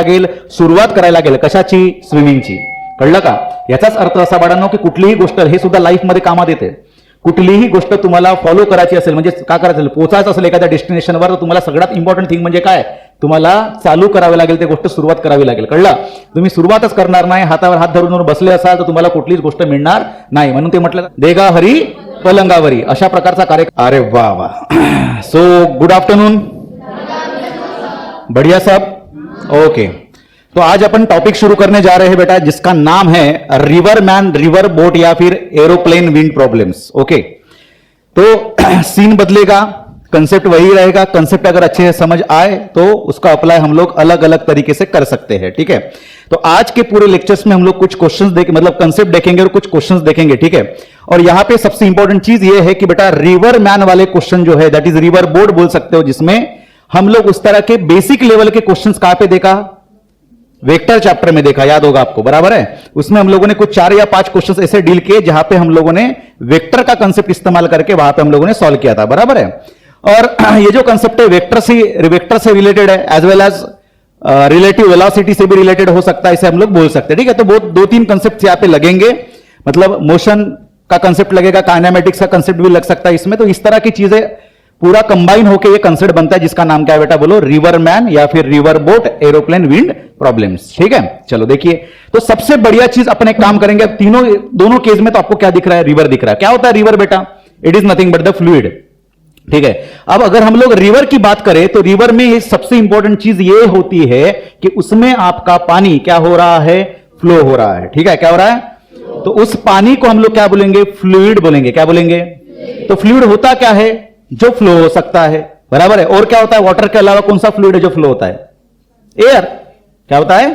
लागेल, सुरुवात करायला लागेल कशाची? स्विमिंगची. कळलं का? याचाच अर्थ असा बाळांनो की कुठलीही गोष्ट, हे सुद्धा लाईफमध्ये कामात येते, कुठलीही गोष्ट तुम्हाला फॉलो करायची असेल, म्हणजे का करायचं असेल, पोहोचायचं असेल एखाद्या डेस्टिनेशनवर, तर तुम्हाला सगळ्यात इम्पॉर्टंट थिंग म्हणजे काय? तुम्हाला चालू करावे लागेल, ते गोष्ट सुरुवात करावी लागेल. कळलं? तुम्ही सुरुवातच करणार नाही, हातावर हात धरून बसले असाल तर तुम्हाला कुठलीच गोष्ट मिळणार नाही. म्हणून ते म्हटलं देगा हरी पलंगावरी, अशा प्रकारचा कार्यक्रम. अरे वा वा. So good afternoon. बढ़िया सब. ओके, तो आज अपन टॉपिक शुरू करने जा रहे हैं बेटा, जिसका नाम है रिवर मैन, रिवर बोट या फिर एरोप्लेन विंड प्रॉब्लम्स. ओके, तो सीन बदलेगा, कंसेप्ट वही रहेगा. कंसेप्ट अगर अच्छे से समझ आए तो उसका अप्लाई हम लोग अलग अलग तरीके से कर सकते हैं. ठीक है, तो आज के पूरे लेक्चर्स में हम लोग कुछ क्वेश्चंस देखें, मतलब कंसेप्ट देखेंगे और कुछ क्वेश्चंस देखेंगे. ठीक है, और यहां पे सबसे इंपॉर्टेंट चीज ये है कि बेटा रिवर मैन वाले क्वेश्चन जो है, दैट इज रिवर बोट बोल सकते हो, जिसमें हम लोग उस तरह के बेसिक लेवल के क्वेश्चंस कहां पे देखा? वेक्टर चैप्टर में देखा, याद होगा आपको, बराबर है. उसमें हम लोगों ने कुछ 4 या 5 क्वेश्चंस ऐसे डील किए जहां पे हम लोगों ने वेक्टर का कंसेप्ट इस्तेमाल करके वहां पे हम लोगों ने सॉल्व किया था. बराबर है. और ये जो कंसेप्ट है वेक्टर से रिलेटेड है, एज वेल एज रिलेटिव वेलोसिटी से भी रिलेटेड हो सकता है, इसे हम लोग बोल सकते हैं. ठीक है, तो बहुत 2-3 कंसेप्ट यहां पे लगेंगे, मतलब मोशन का कंसेप्ट लगेगा, काइनेमेटिक्स का कंसेप्ट भी लग सकता है इसमें. तो इस तरह की चीजें पूरा कंबाइन होकर ये कंसेप्ट बनता है, जिसका नाम क्या है बेटा? बोलो, रिवर मैन या फिर रिवर बोट एरोप्लेन विंड प्रॉब्लम्स. ठीक है, चलो देखिए. तो सबसे बढ़िया चीज अपन एक काम करेंगे, दोनों केस में तो आपको क्या दिख रहा है? रिवर दिख रहा है. क्या होता है रिवर बेटा? It is nothing but the fluid. ठीक है, अब अगर हम लोग रिवर की बात करें तो रिवर में सबसे इंपॉर्टेंट चीज ये होती है कि उसमें आपका पानी क्या हो रहा है? फ्लो हो रहा है. ठीक है, क्या हो रहा है? तो उस पानी को हम लोग क्या बोलेंगे? फ्लूइड बोलेंगे. क्या बोलेंगे? तो फ्लूइड होता क्या है? जो फ्लो हो सकता है. बराबर है. और क्या होता है? वाटर के अलावा कौन सा फ्लूइड है जो फ्लो होता है? एयर. क्या होता है?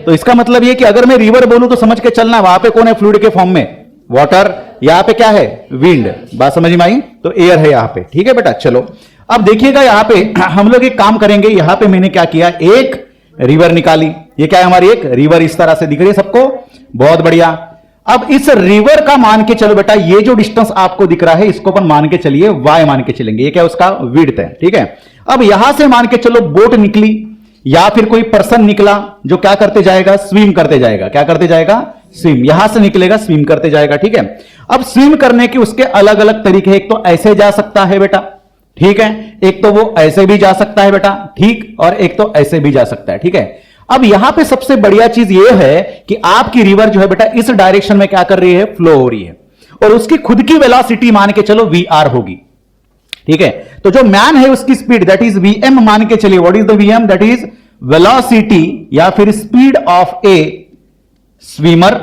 तो इसका मतलब ये कि अगर मैं रिवर बोलूं तो समझ के चलना, वहां पे कौन है फ्लूइड के फॉर्म में? वाटर. यहां पे क्या है? विंड. बात समझ में आई? तो एयर है यहां पे. ठीक है बेटा, चलो अब देखिएगा यहां पे हम लोग एक काम करेंगे. यहां पे मैंने क्या किया? एक रिवर निकाली. ये क्या है हमारी? एक रिवर. इस तरह से दिख रही है सबको? बहुत बढ़िया. अब इस रिवर का मान के चलो बेटा, ये जो डिस्टेंस आपको दिख रहा है इसको अपन मान के चलिए y मान के चलेंगे. ये क्या? उसका विड्थ है. ठीक है, अब यहां से मान के चलो बोट निकली या फिर कोई पर्सन निकला जो क्या करते जाएगा? स्विम करते जाएगा. क्या करते जाएगा? स्विम. यहां से निकलेगा, स्विम करते जाएगा. ठीक है, अब स्विम करने के उसके अलग अलग तरीके हैं. एक तो ऐसे जा सकता है बेटा, ठीक है, एक तो वो ऐसे भी जा सकता है बेटा, ठीक, और एक तो ऐसे भी जा सकता है. ठीक है, अब यहां पे सबसे बढ़िया चीज यह है कि आपकी रिवर जो है बेटा इस डायरेक्शन में क्या कर रही है? फ्लो हो रही है, और उसकी खुद की वेलोसिटी मान के चलो वी होगी. ठीक है, तो जो मैन है उसकी स्पीड दैट इज वीएम मान के चलिए. What is the VM? That is velocity या फिर स्पीड ऑफ ए स्विमर,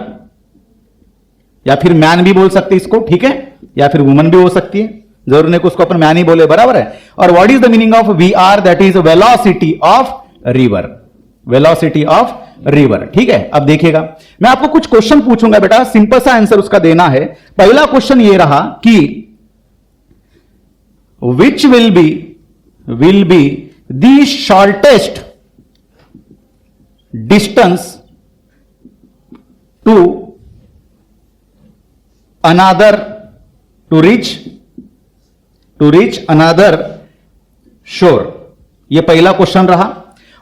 या फिर मैन भी बोल सकते इसको. ठीक है, या फिर वुमन भी हो सकती है, जरूर नहीं कि उसको अपन मैन ही बोले. बराबर है. और what is the meaning of V R? That is velocity of river. Velocity of river. ठीक है, अब देखिएगा मैं आपको कुछ क्वेश्चन पूछूंगा बेटा, सिंपल सा आंसर उसका देना है. पहला क्वेश्चन ये रहा कि which will be the shortest distance to another to reach another shore. यह पहला क्वेश्चन रहा.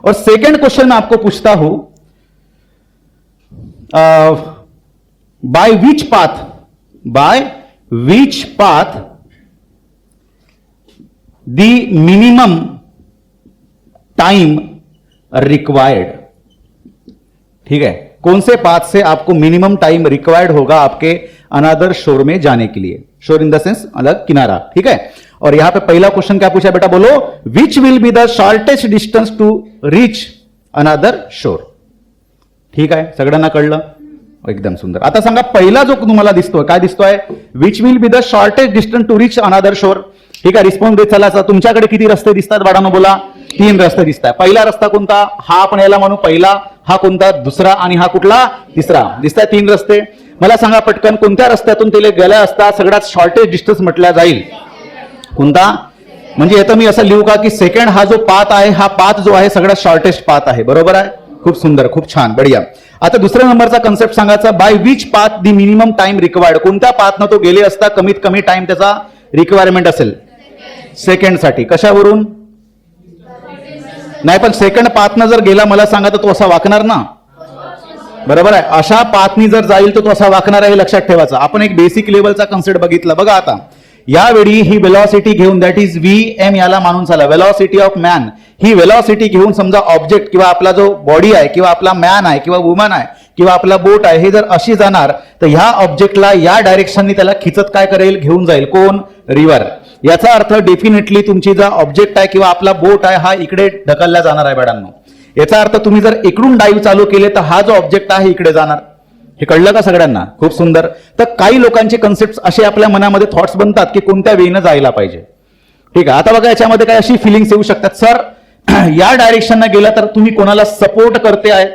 और सेकंड क्वेश्चन मैं आपको पूछता हूं, by which path the minimum time required. ठीक है, कौन से पाथ से आपको मिनिमम टाइम रिक्वायर्ड होगा आपके अनादर शोर में जाने के लिए? शोर इन द सेंस अलग किनारा. ठीक है, और यहां पे पहला क्वेश्चन क्या पूछा बेटा? बोलो, which will be the shortest distance to reach another shore. ठीक आहे, सगळ्यांना कळलं? एकदम सुंदर. आता सांगा पहिला जो तुम्हाला दिसतोय, काय दिसतोय? Which will be the shortest distance to reach another shore. ठीक आहे, रिस्पॉन्स देत चला. तुमच्याकडे किती रस्ते दिसतात बाळांनो? बोला. 3 रस्ते दिसतात. पहिला रस्ता कोणता? हा आपण याला म्हणू पहिला. हा कोणता? दुसरा. आणि हा कुठला? तिसरा. दिसतात 3 रस्ते. मला सांगा पटकन, कोणत्या रस्त्यातून ते गेल्या असता सगळ्यात शॉर्टेस्ट डिस्टन्स म्हटल्या जाईल? कोणता? म्हणजे येतं मी असं लिहू का की सेकंड हा जो पाथ आहे, हा पाथ जो आहे सगळ्यात शॉर्टेस्ट पाथ आहे. बरोबर आहे? खूप सुंदर, खूप छान, बढिया. आता दुसऱ्या नंबरचा कन्सेप्ट सांगायचा, bye which path the minimum time required. कोणत्या पाथनं तो गेले असता कमीत कमी टाइम त्याचा रिक्वायरमेंट असेल? सेकंड साठी. कशावरून? नाही, पण सेकंड पाथनं जर गेला मला सांगा तर तो असा वाकणार ना, बरोबर आहे. अशा पाथनी जर जाईल तर तो असा वाकणार आहे, लक्षात ठेवायचं. आपण एक बेसिक लेवलचा कन्सेप्ट बघितला. बघा आता यावेळी ही वेलॉसिटी घेऊन, दॅट इज VM याला मानून चाला, velocity of man. He velocity घेऊन समजा ऑब्जेक्ट किंवा आपला जो बॉडी आहे किंवा आपला मॅन आहे किंवा वुमन आहे किंवा आपला बोट आहे, हे जर अशी जाणार तर ह्या ऑब्जेक्टला या डायरेक्शननी त्याला खिचत काय करेल, घेऊन जाईल. कोण? रिव्हर. याचा अर्थ डेफिनेटली तुमची जो ऑब्जेक्ट आहे किंवा आपला बोट आहे हा इकडे ढकलला जाणार आहे मॅडमनो. याचा अर्थ तुम्ही जर इकडून डाईव्ह चालू केले तर हा जो ऑब्जेक्ट आहे इकडे जाणार. हे कळलं का सगळ्यांना? खूप सुंदर. तर काही लोकांचे कन्सेप्ट असे आपल्या मनामध्ये थॉट्स बनतात की कोणत्या वेनं जायला पाहिजे. ठीक आहे. आता बघा याच्यामध्ये काय अशी फिलिंग्स येऊ शकतात, सर या डायरेक्शनला गेला तर तुम्ही कोणाला सपोर्ट करते आहे?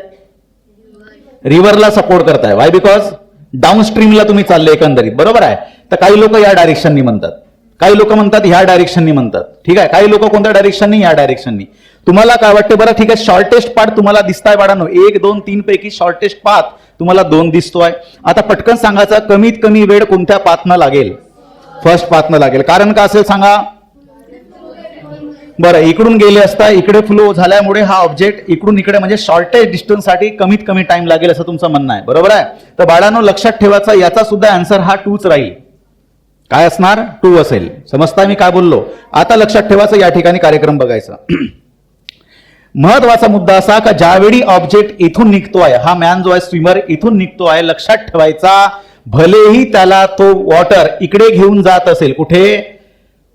रिव्हरला सपोर्ट करताय. वाय? बिकॉज डाऊन स्ट्रीमला तुम्ही चालले एकंदरीत, बरोबर आहे. तर काही लोक या डायरेक्शननी म्हणतात, काही लोक म्हणतात ह्या डायरेक्शननी म्हणतात. ठीक आहे. काही लोक कोणत्या डायरेक्शननी? या डायरेक्शननी. तुम्हाला काय वाटते बरं? ठीक आहे, शॉर्टेस्ट पाथ तुम्हाला दिसताय बाळांनो, 1 2 3 पैकी शॉर्टेस्ट पाथ तुम्हाला 2 दिसतोय. आता पटकन सांगायचं, कमीत कमी वेळ कोणत्या पाथनं लागेल? फर्स्ट पाथनं लागेल. कारण का असेल सांगा बरं? इकडून गेले असता इकडे फ्लो झाल्यामुळे हा ऑब्जेक्ट इकडून इकडे म्हणजे शॉर्टेस्ट डिस्टन्स साठी कमीत कमी टाइम लागेल असं तुमचं म्हणणं आहे, बरोबर आहे. तर बाळांनो लक्षात ठेवायचा, याचा सुद्धा आन्सर हा 2च राहील. काय असणार? 2 असेल. समजता मी काय बोललो? आता लक्षात ठेवायचं, या ठिकाणी कार्यक्रम बघायचा. महत्वाचा मुद्दा असा का ज्यावेळी ऑब्जेक्ट इथून निघतोय, हा मॅन जो आहे स्विमर इथून निघतोय, लक्षात ठेवायचा भलेही त्याला तो वॉटर इकडे घेऊन जात असेल, कुठे?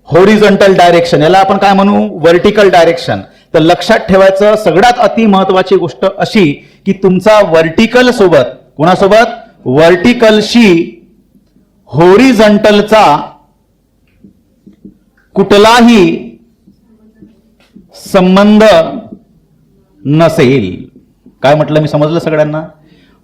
हॉरिझॉन्टल डायरेक्शन, याला आपण काय म्हणू? Vertical direction. तर लक्षात ठेवायचं सगळ्यात अति महत्वाची गोष्ट अशी की तुमचा व्हर्टिकल सोबत, कोणासोबत? व्हर्टिकलशी हॉरिझॉन्टलचा कुठलाही संबंध नसेल. काय म्हटलं मी? समजलं सगळ्यांना?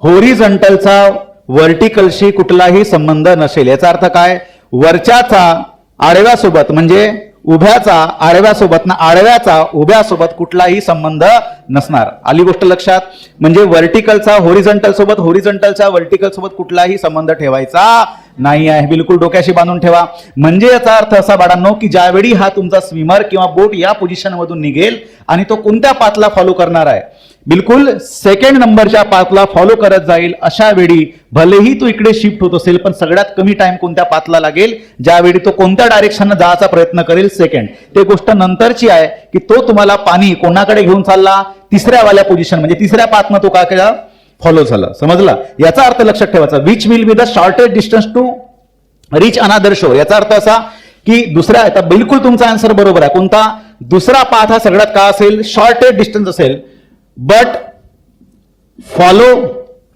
हॉरिझॉन्टलचा व्हर्टिकलशी कुठलाही संबंध नसेल. याचा अर्थ काय? वरच्याचा आडव्यासोबत म्हणजे उभ्याचा आडव्यासोबत ना आडव्याचा उभ्यासोबत कुठलाही संबंध नसणार. आली गोष्ट लक्षात? म्हणजे व्हर्टिकलचा हॉरिझॉन्टल सोबत, हॉरिझॉन्टलचा व्हर्टिकल सोबत कुठलाही संबंध ठेवायचा नाही आहे. बिलकुल डोक्याशी बांधून ठेवा. म्हणजे याचा अर्थ असा बाळांनो की ज्यावेळी हा तुमचा स्विमर किंवा बोट या पोझिशन मधून निघेल आणि तो कोणत्या पाथला फॉलो करणार आहे? बिलकुल सेकंड नंबरच्या पाथला फॉलो करत जाईल. अशा वेळी भलेही तो इकडे शिफ्ट होत असेल पण सगळ्यात कमी टाइम कोणत्या पाथला लागेल? ज्यावेळी तो कोणत्या डायरेक्शनने जायचा प्रयत्न करेल? सेकंड. ते गोष्ट नंतरची आहे की तो तुम्हाला पाणी कोणाकडे घेऊन चालला? तिसऱ्या वाल्या पोझिशन म्हणजे तिसऱ्या पाथनं तो काय केला? फॉलो झाला. समजला? याचा अर्थ लक्षात ठेवायचा, which will be the shortest distance to reach another shore. याचा अर्थ असा की दुसऱ्या, आता बिलकुल तुमचा आन्सर बरोबर आहे. कोणता? दुसरा पाथ हा सगळ्यात काय असेल? शॉर्टेस्ट डिस्टन्स असेल. बट फॉलो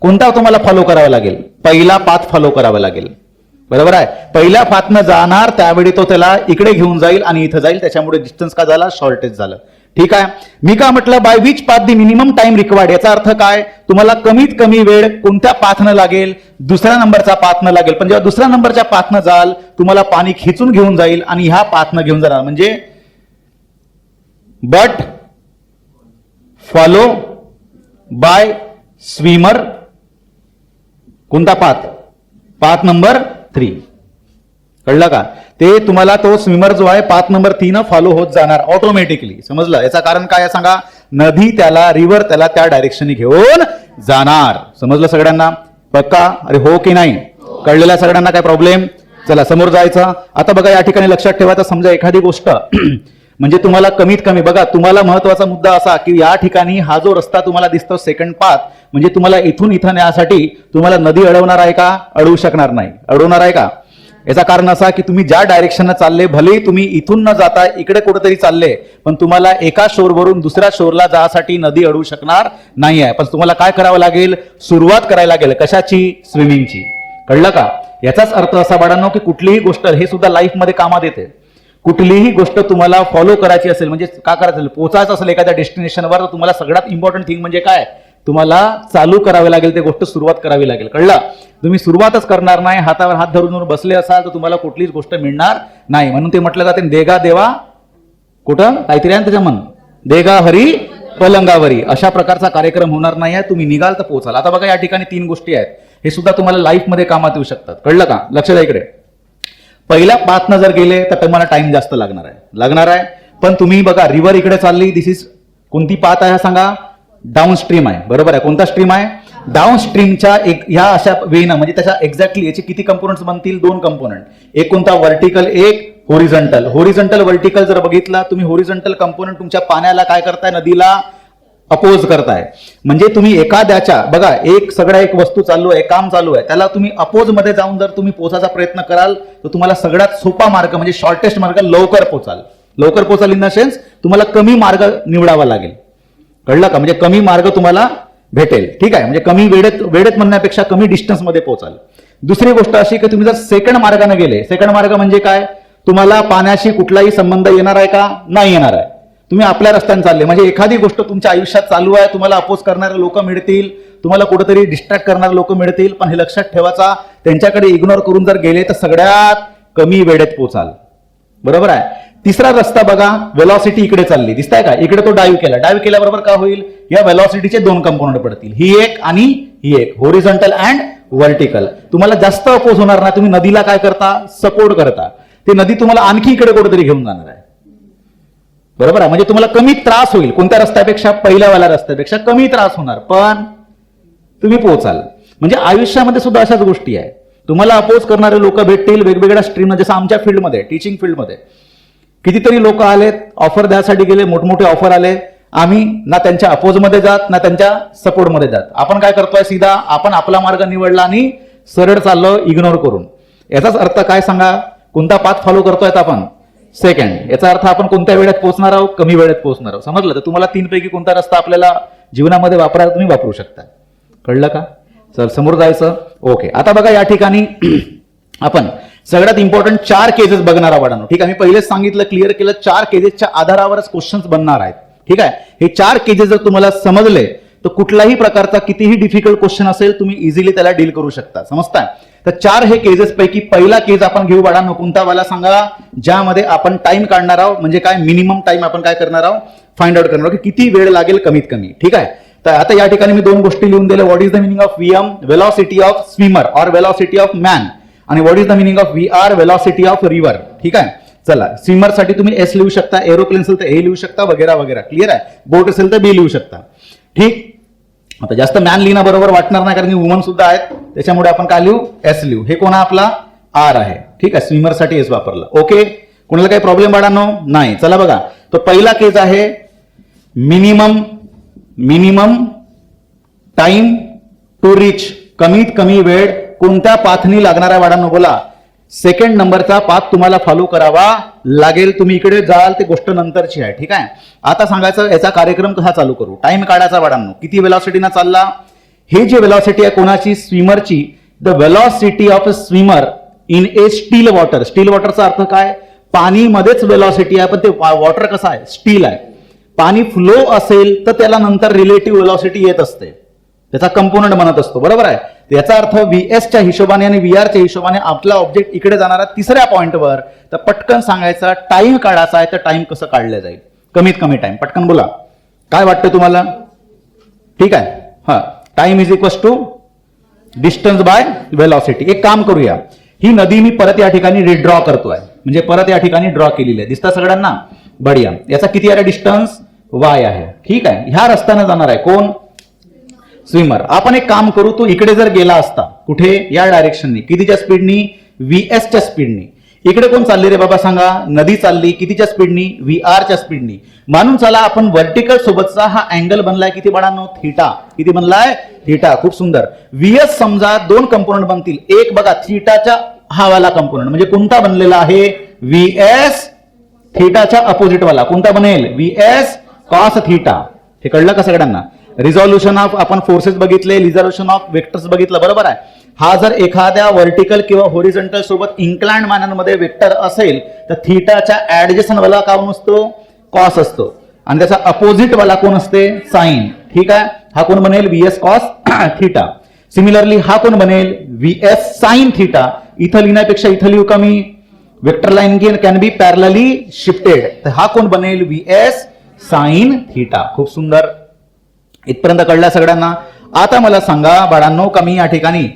कोणता तुम्हाला फॉलो करावा लागेल? पहिला पाथ फॉलो करावा लागेल, बरोबर आहे. पहिल्या पाथनं जाणार त्यावेळी तो त्याला इकडे घेऊन जाईल आणि इथं जाईल, त्याच्यामुळे डिस्टन्स का झाला? शॉर्टेज झालं. ठीक आहे. मी काय म्हटलं? Bye which path the minimum time required. याचा अर्थ काय? तुम्हाला कमीत कमी वेळ कोणत्या पाथनं लागेल? दुसऱ्या नंबरच्या पाथनं लागेल. पण जेव्हा दुसऱ्या नंबरच्या पाथनं जाल तुम्हाला पाणी खिचून घेऊन जाईल आणि ह्या पाथनं घेऊन जाणार. म्हणजे बट फॉलो बाय स्विमर, कोणता पाथ? Path number 3. कळलं का? ते तुम्हाला तो स्विमर जो आहे पाथ नंबर 3 फॉलो होत जाणार ऑटोमॅटिकली. समजलं? याचं कारण काय सांगा? नदी त्याला, रिव्हर त्याला त्या डायरेक्शनने घेऊन जाणार. समजलं सगळ्यांना? पक्का? अरे हो की नाही? कळलेला सगळ्यांना? काय प्रॉब्लेम? चला समोर जायचं. आता बघा या ठिकाणी लक्षात ठेवायचं, समजा एखादी गोष्ट म्हणजे तुम्हाला कमीत कमी बघा, तुम्हाला महत्वाचा मुद्दा असा की या ठिकाणी हा जो रस्ता तुम्हाला दिसतो सेकंड पाथ, म्हणजे तुम्हाला इथून इथं नेण्यासाठी तुम्हाला नदी अडवणार आहे का? अडवू शकणार नाही. अडवणार आहे का? याचा कारण असा की तुम्ही ज्या डायरेक्शनने चालले, भलेही तुम्ही इथून न जाता इकडे कुठेतरी चालले, पण तुम्हाला एका शोरवरून दुसऱ्या शोरला जाण्यासाठी नदी अडवू शकणार नाही आहे. पण तुम्हाला काय करावं लागेल? सुरुवात करायला लागेल. कशाची? स्विमिंगची. कळलं का? याचाच अर्थ असा बाळांनो की कुठलीही गोष्ट, हे सुद्धा लाईफमध्ये कामात येते, कुठलीही गोष्ट तुम्हाला फॉलो करायची असेल म्हणजे काय करायचं असेल, पोहोचायचं असेल एखाद्या डेस्टिनेशनवर, तर तुम्हाला सगळ्यात इम्पॉर्टंट थिंग म्हणजे काय? तुम्हाला चालू करावी लागेल, ते गोष्ट सुरुवात करावी लागेल. कळलं? तुम्ही सुरुवातच करणार नाही, हातावर हात धरून बसले असाल तर तुम्हाला कुठलीच गोष्ट मिळणार नाही. म्हणून ते म्हटलं जाते देगा देवा कुठं काहीतरी आहे त्याच्या मन देगा हरी पलंगावरी. अशा प्रकारचा कार्यक्रम होणार नाही आहे. तुम्ही निघाल तर पोहोचाल. आता बघा या ठिकाणी 3 गोष्टी आहेत, हे सुद्धा तुम्हाला लाईफमध्ये कामात येऊ शकतात. कळलं का? लक्ष द्या इकडे. पहिल्या पाथनं जर गेले तर तुम्हाला टाइम जास्त लागणार आहे. पण तुम्ही बघा रिव्हर इकडे चालली, दिस इज कोणती पाथ आहे सांगा? डाऊन स्ट्रीम आहे. बरोबर आहे. कोणता स्ट्रीम आहे? डाऊन स्ट्रीमच्या एक ह्या अशा वेनं म्हणजे त्याच्या एक्झॅक्टली याचे किती कंपोनंट्स बनतील? 2 कंपोनंट. एक कोणता? व्हर्टिकल, एक होरिझॉन्टल. होरिझॉन्टल व्हर्टिकल जर बघितला तुम्ही, होरिझॉन्टल कंपोनंट तुमच्या पाण्याला काय करताय? नदीला अपोज करताय. म्हणजे तुम्ही एखाद्याच्या बघा एक वस्तू चालू आहे, काम चालू आहे, त्याला तुम्ही अपोज मध्ये जाऊन जर तुम्ही पोचायचा प्रयत्न कराल तर तुम्हाला सगळ्यात सोपा मार्ग म्हणजे शॉर्टेस्ट मार्ग लवकर पोचाल इन द सेन्स तुम्हाला कमी मार्ग निवडावा लागेल. कळलं का? म्हणजे कमी मार्ग तुम्हाला भेटेल. ठीक आहे. म्हणजे कमी वेळेत म्हणण्यापेक्षा कमी डिस्टन्स मध्ये पोहोचाल. दुसरी गोष्ट अशी की तुम्ही जर सेकंड मार्गाने गेले, सेकंड मार्ग म्हणजे काय? तुम्हाला पाण्याशी कुठलाही संबंध येणार आहे का? नाही येणार आहे. तुम्ही आपल्या रस्त्याने चालले म्हणजे एखादी गोष्ट तुमच्या आयुष्यात चालू आहे, तुम्हाला अपोज करणारे लोक मिळतील, तुम्हाला कुठेतरी डिस्ट्रॅक्ट करणारे लोक मिळतील, पण हे लक्षात ठेवायचा त्यांच्याकडे इग्नोर करून जर गेले तर सगळ्यात कमी वेळेत पोचाल. बरोबर आहे. तिसरा रस्ता बघा, वेलॉसिटी इकडे चालली, दिसताय का? इकडे तो डाईव्ह केल्याबरोबर काय होईल? या वेलॉसिटीचे 2 कंपोनंट पडतील, ही एक आणि ही एक, होरिझॉन्टल अँड व्हर्टिकल. तुम्हाला जास्त अपोज होणार नाही. तुम्ही नदीला काय करता? सपोर्ट करता. ते नदी तुम्हाला आणखी इकडे कुठेतरी घेऊन जाणार आहे. बरोबर आहे. म्हणजे तुम्हाला कमी त्रास होईल. कोणत्या रस्त्यापेक्षा? पहिल्यावाल्या रस्त्यापेक्षा कमी त्रास होणार, पण तुम्ही पोहोचाल. म्हणजे आयुष्यामध्ये सुद्धा अशाच गोष्टी आहे. तुम्हाला अपोज करणारे लोक भेटतील वेगवेगळ्या स्ट्रीम, जसं आमच्या फील्डमध्ये, टीचिंग फील्डमध्ये कितीतरी लोक आलेत, ऑफर द्यायसाठी गेले, मोठमोठे ऑफर आले. आम्ही ना त्यांच्या अपोजमध्ये जात ना त्यांच्या सपोर्टमध्ये जात. आपण काय करतोय? सीधा आपण आपला मार्ग निवडला आणि सरळ चाललो इग्नोर करून. याचाच अर्थ काय सांगा? कोणता पाथ फॉलो करतोय आपण? सेकंड. याचा अर्थ आपण कोणत्या वेळेत पोहोचणार आहोत? कमी वेळेत पोहोचणार आहोत. समजलं? तर तुम्हाला 3 पैकी कोणता रस्ता आपल्याला जीवनामध्ये वापरायला तुम्ही वापरू शकता. कळलं का? चल समोर जायचं. ओके. आता बघा या ठिकाणी आपण सगळ्यात इम्पॉर्टंट 4 केसेस बघणार आहोत. ठीक आहे. मी पहिलेच सांगितलं, क्लिअर केलं, 4 केसेसच्या आधारावरच क्वेश्चन्स बनणार आहेत. ठीक आहे. हे 4 केसेस जर तुम्हाला समजले तर कुठल्याही प्रकारचा कितीही डिफिकल्ट क्वेश्चन असेल तुम्ही इझिली त्याला डील करू शकता. समजताय? तर 4 हे केसेस पैकी पहिला केस आपण घेऊ बाळांनो. कोणता वाला सांगा? ज्यामध्ये आपण टाइम काढणार आहोत. म्हणजे काय? मिनिमम टाइम आपण काय करणार आहोत? फाइंड आउट करणार आहोत की किती वेळ लागेल कमीत कमी. ठीक आहे. तर आता या ठिकाणी मी 2 गोष्टी लिहून दिल्या. What is the meaning of VM? Velocity of swimmer or velocity of man. आणि what is the meaning of VR? Velocity of river. ठीक आहे. चला, स्विमर साठी तुम्ही एस लिहू शकता, एरोप्लेन असेल तर ए लिहू शकता, वगैरे वगैरे. क्लिअर आहे. बोट असेल तर बी लिहू शकता. ठीक. आता जास्त मॅन लिहिणं बरोबर वाटणार नाही कारण की वुमन सुद्धा आहेत, त्याच्यामुळे आपण काय लिहू? एस लिहू. हे कोणा आपला? आर आहे. ठीक आहे. स्विमर साठी एस वापरलं. ओके. कोणाला काही प्रॉब्लेम बाळांनो? नाही. चला बघा, तो पहिला केस आहे मिनिमम टाइम टू रिच. कमीत कमी वेळ कोणत्या पाथनी लागणार आहे बाळांनो? बोला. सेकंड नंबरचा पाथ तुम्हाला फॉलो करावा लागेल. तुम्ही इकडे जाल ते गोष्ट नंतरची आहे. ठीक आहे. आता सांगायचं याचा कार्यक्रम कसा चालू करू. टाइम काढायचा बाळांनो. किती वेलॉसिटीना चालला? हे जे वेलॉसिटी आहे कोणाची? स्विमरची. The velocity of a swimmer in a still water. Still वॉटरचा अर्थ काय? पाणीमध्येच वेलॉसिटी आहे, पण ते वॉटर कसं आहे? स्टील आहे. पाणी फ्लो असेल तर त्याला नंतर रिलेटिव्ह वेलॉसिटी येत असते, त्याचा कंपोनंट बनत असतो. बरोबर आहे. याचा अर्थ व्हीएसच्या हिशोबाने आणि व्हीआरच्या हिशोबाने आपला ऑब्जेक्ट इकडे जाणारा तिसऱ्या पॉइंटवर. तर पटकन सांगायचा टाइम काढायचा आहे, तर टाइम कसं काढलं जाईल? कमीत कमी टाइम. पटकन बोला. काय वाटतं तुम्हाला? ठीक आहे. हा, time is equal to distance by velocity. एक काम करूया, ही नदी मी परत या ठिकाणी रिड्रॉ करतोय, म्हणजे परत या ठिकाणी ड्रॉ केलेली आहे. दिसतं सगळ्यांना? बढिया. याचा किती आहे डिस्टन्स? वाय आहे. ठीक आहे. ह्या रस्त्याने जाणार आहे कोण? स्विमर. आपण एक काम करू, तो इकडे जर गेला असता, कुठे? या डायरेक्शननी. कितीच्या स्पीडनी? व्हीएसच्या स्पीडनी. इकडे कोण चालली रे बाबा सांगा? नदी चालली. कितीच्या स्पीडनी? व्हीआरच्या स्पीडनी. मानून चला आपण व्हर्टिकल सोबतचा हा अँगल बनलाय किती बाळांनो? थीटा. किती बनलाय? थीटा. खूप सुंदर. व्हीएस समजा 2 कंपोनंट बनतील. एक बघा थीटाच्या हा वाला कंपोनंट म्हणजे कोणता बनलेला आहे? व्हीएस. थीटाच्या अपोजिट वाला कोणता बनेल? VS cos theta. हे कळलं का सगळ्यांना? रिझॉल्युशन ऑफ आपण फोर्सेस बघितले, रिझॉल्युशन ऑफ वेक्टर्स बघितलं. बरोबर आहे. हा जर एखाद्या व्हर्टिकल किंवा होरिझॉन्टल सोबत इन्क्लाइंड मॅनरमध्ये वेक्टर असेल तर थीटाच्या ऍडजस्टंट वाला कोण असतो? कॉस असतो. आणि त्याचा अपोजिट वाला कोण असते? साइन. ठीक आहे. हा कोण बनेल? VS cos theta. सिमिलरली हा कोण बनेल? VS sine theta. इथं लिहिण्यापेक्षा इथं लिहू का मी? Vector line can be parallelly shifted. तर हा कोण बनेल? VS sine theta. खूप सुंदर. इथपर्यंत कळलं सगळ्यांना? आता मला सांगा बाळांनो का मी या ठिकाणी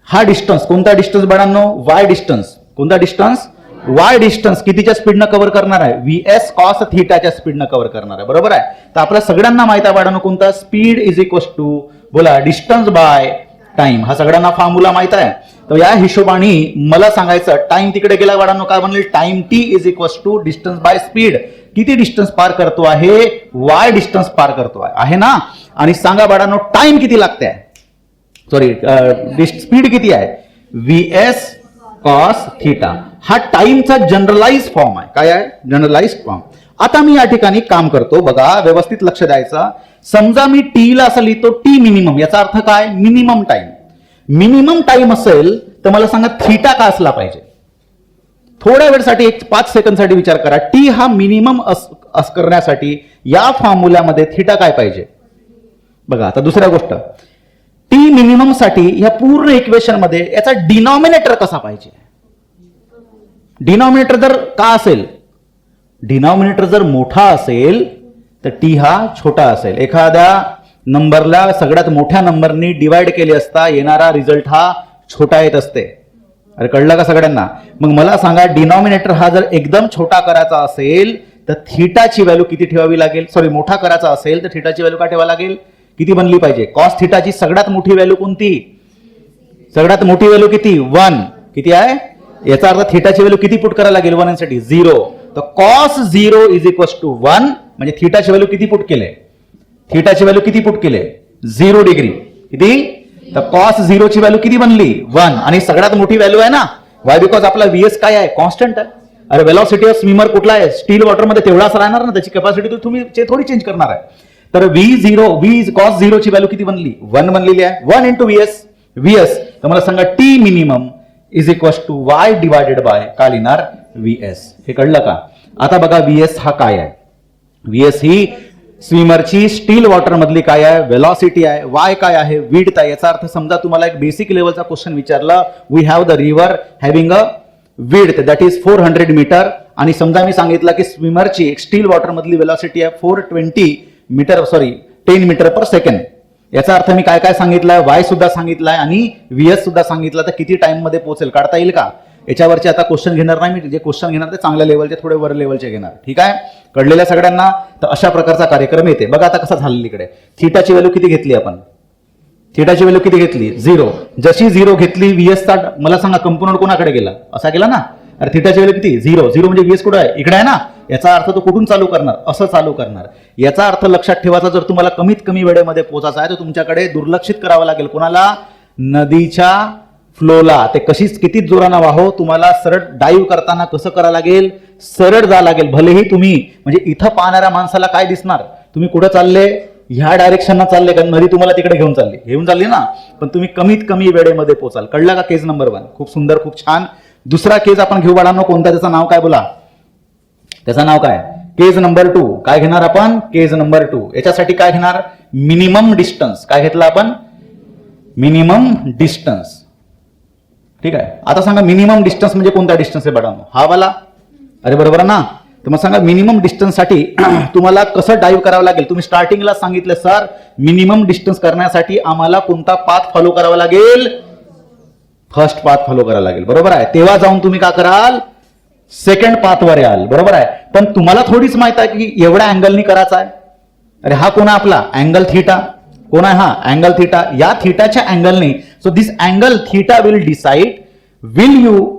हा डिस्टन्स, कोणता डिस्टन्स बाळांनो? Y distance. कोणता डिस्टन्स? वाय डिस्टन्स कितीच्या स्पीडनं कव्हर करणार आहे, व्हीएस कॉस थिटाच्या स्पीडनं कव्हर करणार आहे. बरोबर आहे. तर आपल्या सगळ्यांना माहिती आहे बाळांनो कोणता, स्पीड इज इक्वल टू बोला डिस्टन्स बाय टाइम. हा सगळ्यांना फॉर्म्युला माहित आहे. तर या हिशोबाने मला सांगायचं टाइम तिकडे गेला बाळांनो, काय म्हणले, time T is equal to distance by speed. किती डिस्टन्स पार करतो आहे, वाय डिस्टन्स पार करतो आहे ना. आणि सांगा बाळांनो टाइम किती लागते, सॉरी स्पीड किती आहे, व्हीएस कॉस थिटा. हा टाइमचा जनरलाइज फॉर्म आहे. काय आहे, जनरलाइज फॉर्म. आता मी या ठिकाणी काम करतो बघा, व्यवस्थित लक्ष द्यायचं. समजा मी टी ला असं लिहितो टी मिनिमम, याचा अर्थ काय, मिनिमम टाइम. मिनिमम टाइम असेल तर मला सांगा थिटा का असला पाहिजे. थोड्या वेळसाठी 5 सेकंडसाठी विचार करा. टी हा मिनिमम करण्यासाठी या फॉर्म्युल्यामध्ये थिटा काय पाहिजे बघा. आता दुसऱ्या गोष्ट, टी मिनिमम साठी या पूर्ण इक्वेशन मध्ये याचा डिनॉमिनेटर कसा पाहिजे. डिनॉमिनेटर जर का असेल, डिनॉमिनेटर जर मोठा असेल तर टी हा छोटा असेल. एखाद्या नंबरला सगळ्यात मोठ्या नंबरनी डिवाइड केले असता येणारा रिझल्ट हा छोटा येत असते. अरे कळलं का सगळ्यांना. मग मला सांगा डिनॉमिनेटर हा जर एकदम छोटा करायचा असेल तर थिटाची व्हॅल्यू किती ठेवावी लागेल, सॉरी मोठा करायचा असेल तर थिटाची व्हॅल्यू काय ठेवावी लागेल, किती बनली पाहिजे. कॉस थिटाची सगळ्यात मोठी व्हॅल्यू कोणती, सगळ्यात मोठी व्हॅल्यू किती, 1. किती आहे, याचा अर्थ थिटाची व्हॅल्यू किती पुट करायला लागेल, 1 साठी 0. तर कॉस 0 इज इक्वल टू 1. म्हणजे थिटाची व्हॅल्यू किती पुट केले, थिटाची व्हॅल्यू किती पुट केले, 0 डिग्री. किती, तर कॉस 0 ची व्हॅल्यू किती बनली, 1. आणि सगळ्यात मोठी व्हॅल्यू आहे ना, वाय बिकॉज आपला व्हीएस काय आहे, कॉन्स्टंट आहे. अरे वेलॉसिटी ऑफ स्विमर कुठला आहे, स्टील वॉटर मध्ये तेवढाच राहणार ना, त्याची कॅपॅसिटी तुम्ही थोडी चेंज करणार आहे. तर व्ही कॉस 0 ची व्हॅल्यू किती बनली, 1 बनलेली आहे. 1 इंटू व्हीएस. तर मला सांगा T minimum is equal to Y divided by काय लिहिणार, व्हीएस. हे कळलं का. आता बघा व्हीएस हा काय आहे, व्हीएस ही स्विमरची स्टील वॉटर मधली काय आहे, वेलॉसिटी आहे. वाय काय आहे, विड्थ आहे. याचा अर्थ समजा तुम्हाला एक बेसिक लेवलचा क्वेश्चन विचारला, we have the river having a width that is 400 meter. आणि समजा मी सांगितलं की स्विमरची एक स्टील वॉटर मधली वेलॉसिटी आहे 420 metre, sorry 10 metre per second. याचा अर्थ मी काय काय सांगितलंय, वाय सुद्धा सांगितलाय आणि व्हीएस सुद्धा सांगितलं. तर किती टाइम मध्ये पोहोचेल काढता येईल का. याच्यावरचे आता क्वेश्चन घेणार नाही मी, जे क्वेश्चन घेणार ते चांगल्या लेवलचे, थोडे वर लेवलचे घेणार. ठीक आहे, कळलेल्या सगळ्यांना. तर अशा प्रकारचा कार्यक्रम येते बघा. आता कसा झालेला इकडे, थिटाची व्हॅल्यू किती घेतली आपण, थिटाची व्हॅल्यू किती घेतली, 0. जशी 0 घेतली व्हीएसचा मला सांगा कंपोनंट कोणाकडे गेला, असा गेला ना. अरे थिटाची व्हॅल्यू किती, 0. म्हणजे व्हीएस कुठे आहे, इकडे आहे ना. याचा अर्थ तो कुठून चालू करणार, असं चालू करणार. याचा अर्थ लक्षात ठेवायचा, जर तुम्हाला कमीत कमी वेळेमध्ये पोहोचायचा आहे तर तुमच्याकडे दुर्लक्षित करावं लागेल कोणाला, नदीच्या फ्लोला. ते कशीच किती जोरानं वाहो, तुम्हाला सरळ डाईव्ह करताना कसं करावं लागेल, सरळ जावं लागेल. भलेही तुम्ही म्हणजे इथं पाहणाऱ्या माणसाला काय दिसणार, तुम्ही कुठं चालले, ह्या डायरेक्शनला चालले का, नदी तुम्हाला तिकडे घेऊन चालली ना. पण तुम्ही कमीत कमी वेळेमध्ये पोहोचाल. कळलं का. केस नंबर 1 खूप सुंदर, खूप छान. दुसरा केस आपण घेऊ बाळांनो, कोणता, त्याचं नाव काय बोला, त्याचं नाव काय, केस नंबर 2. काय घेणार आपण, केस नंबर 2. याच्यासाठी काय घेणार, मिनिमम डिस्टन्स. काय घेतला आपण, मिनिमम डिस्टन्स. ठीक आहे. आता सांगा मिनिमम डिस्टन्स म्हणजे कोणता डिस्टन्स आहे बाळांनो, हा वाला. अरे बरोबर ना. तर मग सांगा मिनिमम डिस्टन्स साठी तुम्हाला कसं डाईव्ह करावं लागेल. तुम्ही स्टार्टिंगला सांगितलं सर मिनिमम डिस्टन्स करण्यासाठी आम्हाला कोणता पाथ फॉलो करावा लागेल, फर्स्ट पाथ फॉलो करावा लागेल. बरोबर आहे. तेव्हा जाऊन तुम्ही काय कराल, सेकंड पाथवर याल. बरोबर आहे. पण तुम्हाला थोडीच माहित आहे की एवढ्या अँगलनी करायचा आहे. अरे हा कोण आहे आपला, अँगल थिटा. कोण आहे हा, अँगल थिटा. या थिटाच्या अँगलने, so this angle theta will decide will you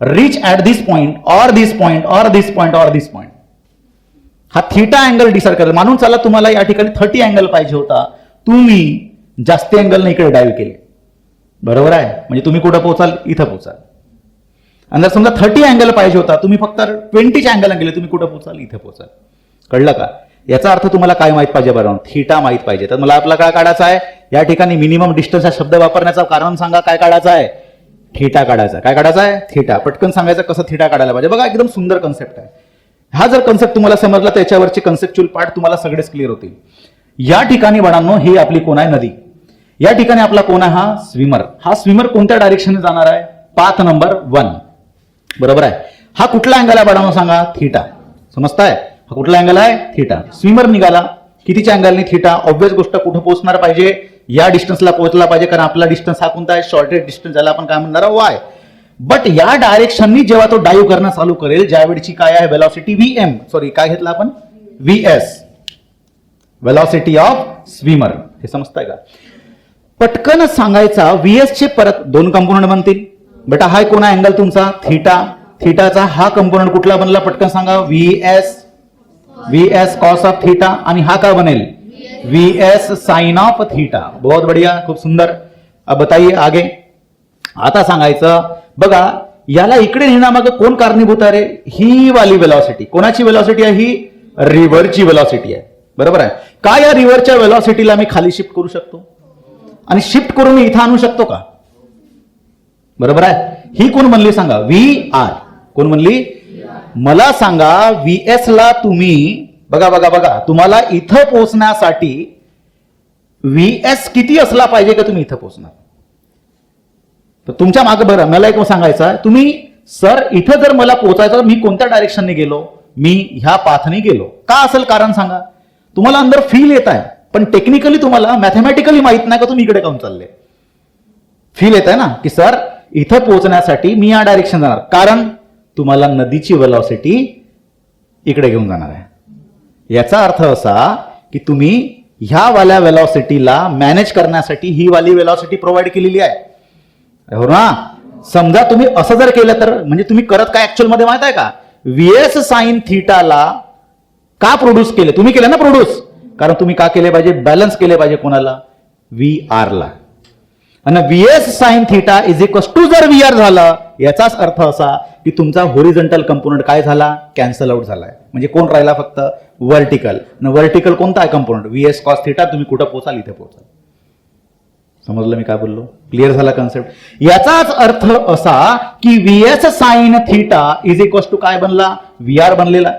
reach at this point और दिस पॉइंट और दिस पॉइंट और दिस पॉइंट. हा थिटा अँगल डिसाइड करेल. मानून चला तुम्हाला या ठिकाणी 30 अँगल पाहिजे होता, तुम्ही जास्ती अँगलने इकडे डाईव्ह केले. बरोबर आहे. म्हणजे तुम्ही कुठं पोहोचाल, इथं पोहोचाल. आणि जर समजा 30 अँगल पाहिजे होता, तुम्ही फक्त 20 अँगल गेले, तुम्ही कुठं पोहोचाल, इथं पोहोचाल. कळलं का. याचा अर्थ तुम्हाला काय माहित पाहिजे बरं, थिटा माहित पाहिजे. तर मला आपला काय काढायचा आहे, या ठिकाणी मिनिमम डिस्टन्स हा शब्द वापरण्याचं कारण सांगा, काय काढायचं आहे, थिटा काढायचा. काय काढायचा आहे, थिटा. पटकन सांगायचं कसं थिटा काढायला पाहिजे. बघा एकदम सुंदर कन्सेप्ट आहे हा. जर कन्सेप्ट तुम्हाला समजला तर याच्यावरचे कन्सेप्च्युअल पार्ट तुम्हाला सगळेच क्लिअर होतील. या ठिकाणी बाळांनो ही आपली कोण आहे, नदी. या ठिकाणी आपला कोण आहे, हा स्विमर. हा स्विमर कोणत्या डायरेक्शनने जाणार आहे, पाथ नंबर 1. बरोबर आहे. हा कुठला अँगल आहे बाळांनो सांगा, थिटा. समजताय, हा कुठला अँगल आहे, थिटा. स्विमर निघाला कितीच्या अँगलने, थिटा. ऑब्व्हियस गोष्ट कुठं पोहोचणार पाहिजे, या डिस्टन्सला पोहोचला पाहिजे, कारण आपला डिस्टन्स हा कोणता आहे, शॉर्टेस्ट डिस्टन्स, ज्याला आपण काय म्हणणार वाय. बट या डायरेक्शननी जेव्हा तो डाईव्ह करणं चालू करेल, ज्यावेळची काय आहे व्हेलॉसिटी व्हीएम, सॉरी काय घेतलं आपण व्हीएस, व्हेलॉसिटी ऑफ स्विमर. हे समजताय का? पटकन सांगायचा व्हीएस चे परत दोन कंपोनंट बनतील. बेटा हा कोणा अँगल तुमचा थीटा, थीटाचा हा कंपोनंट कुठला बनला पटकन सांगा, VS, VS cos of theta, आणि हा काय बनेल व्हीएस साइन ऑफ थीटा. बहुत बढ़िया, खूप सुंदर. अब बताइए आगे. आता सांगायचं बघा याला इकडे नेण्यामागं कोण कारणीभूत आहे रे, ही वाली वेलॉसिटी. कोणाची वेलॉसिटी आहे ही, रिव्हरची वेलॉसिटी आहे. बरोबर आहे का? या रिव्हरच्या वेलॉसिटीला मी खाली शिफ्ट करू शकतो आणि शिफ्ट करून मी इथं आणू शकतो का? बरोबर आहे. ही कोण म्हणली सांगा, व्ही आर. कोण म्हणली? मला सांगा व्हीएस ला तुम्ही बघा बघा बघा, तुम्हाला इथं पोहोचण्यासाठी व्हीएस किती असला पाहिजे का तुम्ही इथं पोहोचणार? तर तुमच्या मागे बरं मला एक सांगायचं, तुम्ही सर इथं जर मला पोहोचायचं मी कोणत्या डायरेक्शनने गेलो, मी ह्या पाथने गेलो. का असेल कारण सांगा? तुम्हाला अंदर फील येत आहे, पण टेक्निकली तुम्हाला मॅथमॅटिकली माहित नाही का तुम्ही इकडे काऊन चालले. फील येत आहे ना की सर इथं पोहोचण्यासाठी मी या डायरेक्शन जाणार, कारण तुम्हाला नदीची वेलॉसिटी इकडे घेऊन जाणार आहे. याचा अर्थ असा की तुम्ही ह्या वाल्या वेलॉसिटीला मॅनेज करण्यासाठी ही वाली वेलॉसिटी प्रोव्हाइड केलेली आहे, हो ना? समजा तुम्ही असं जर केलं तर म्हणजे तुम्ही करत काय ऍक्च्युअल मध्ये माहित आहे का, व्हीएस साइन थीटाला का प्रोड्यूस केले? तुम्ही केलं ना प्रोड्यूस, कारण तुम्ही का केले पाहिजे, बॅलन्स केले पाहिजे कोणाला, व्ही आर ला. आणि V S sine theta is equal to जर व्ही आर झालं, याचाच अर्थ असा की तुमचा होरिझोंटल कंपोनंट काय झाला, कॅन्सल आउट झालाय. म्हणजे कोण राहिला फक्त व्हर्टिकल. व्हर्टिकल कोणता आहे कंपोनंट, व्हीएस कॉस थीटा. तुम्ही कुठं पोहोचाल, इथे पोहोचाल. समजलं मी काय बोललो? क्लिअर झाला कन्सेप्ट? याचाच अर्थ असा की V S sine theta is equal to काय बनला, व्ही आर बनलेला.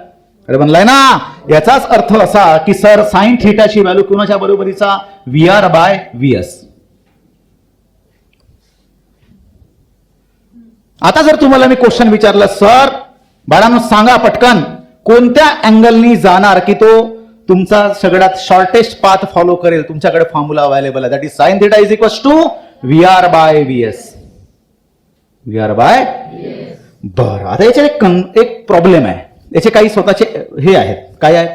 अरे बनलाय ना. याचाच अर्थ असा की सर साइन थीटाची व्हॅल्यू कोणाच्या बरोबरीचा, व्ही आर बाय व्हीएस. आता जर तुम्हाला मी क्वेश्चन विचारलं, सर बाळांनो सांगा पटकन कोणत्या अँगलनी जाणार की तो तुमचा सगळ्यात शॉर्टेस्ट पाथ फॉलो करेल, तुमच्याकडे फॉर्म्युला अवेलेबल आहे, that is sine theta is equal to V R by V S. V R by. बरं, आता याच्यात एक प्रॉब्लेम आहे. याचे काही स्वतःचे हे आहेत, काय आहेत,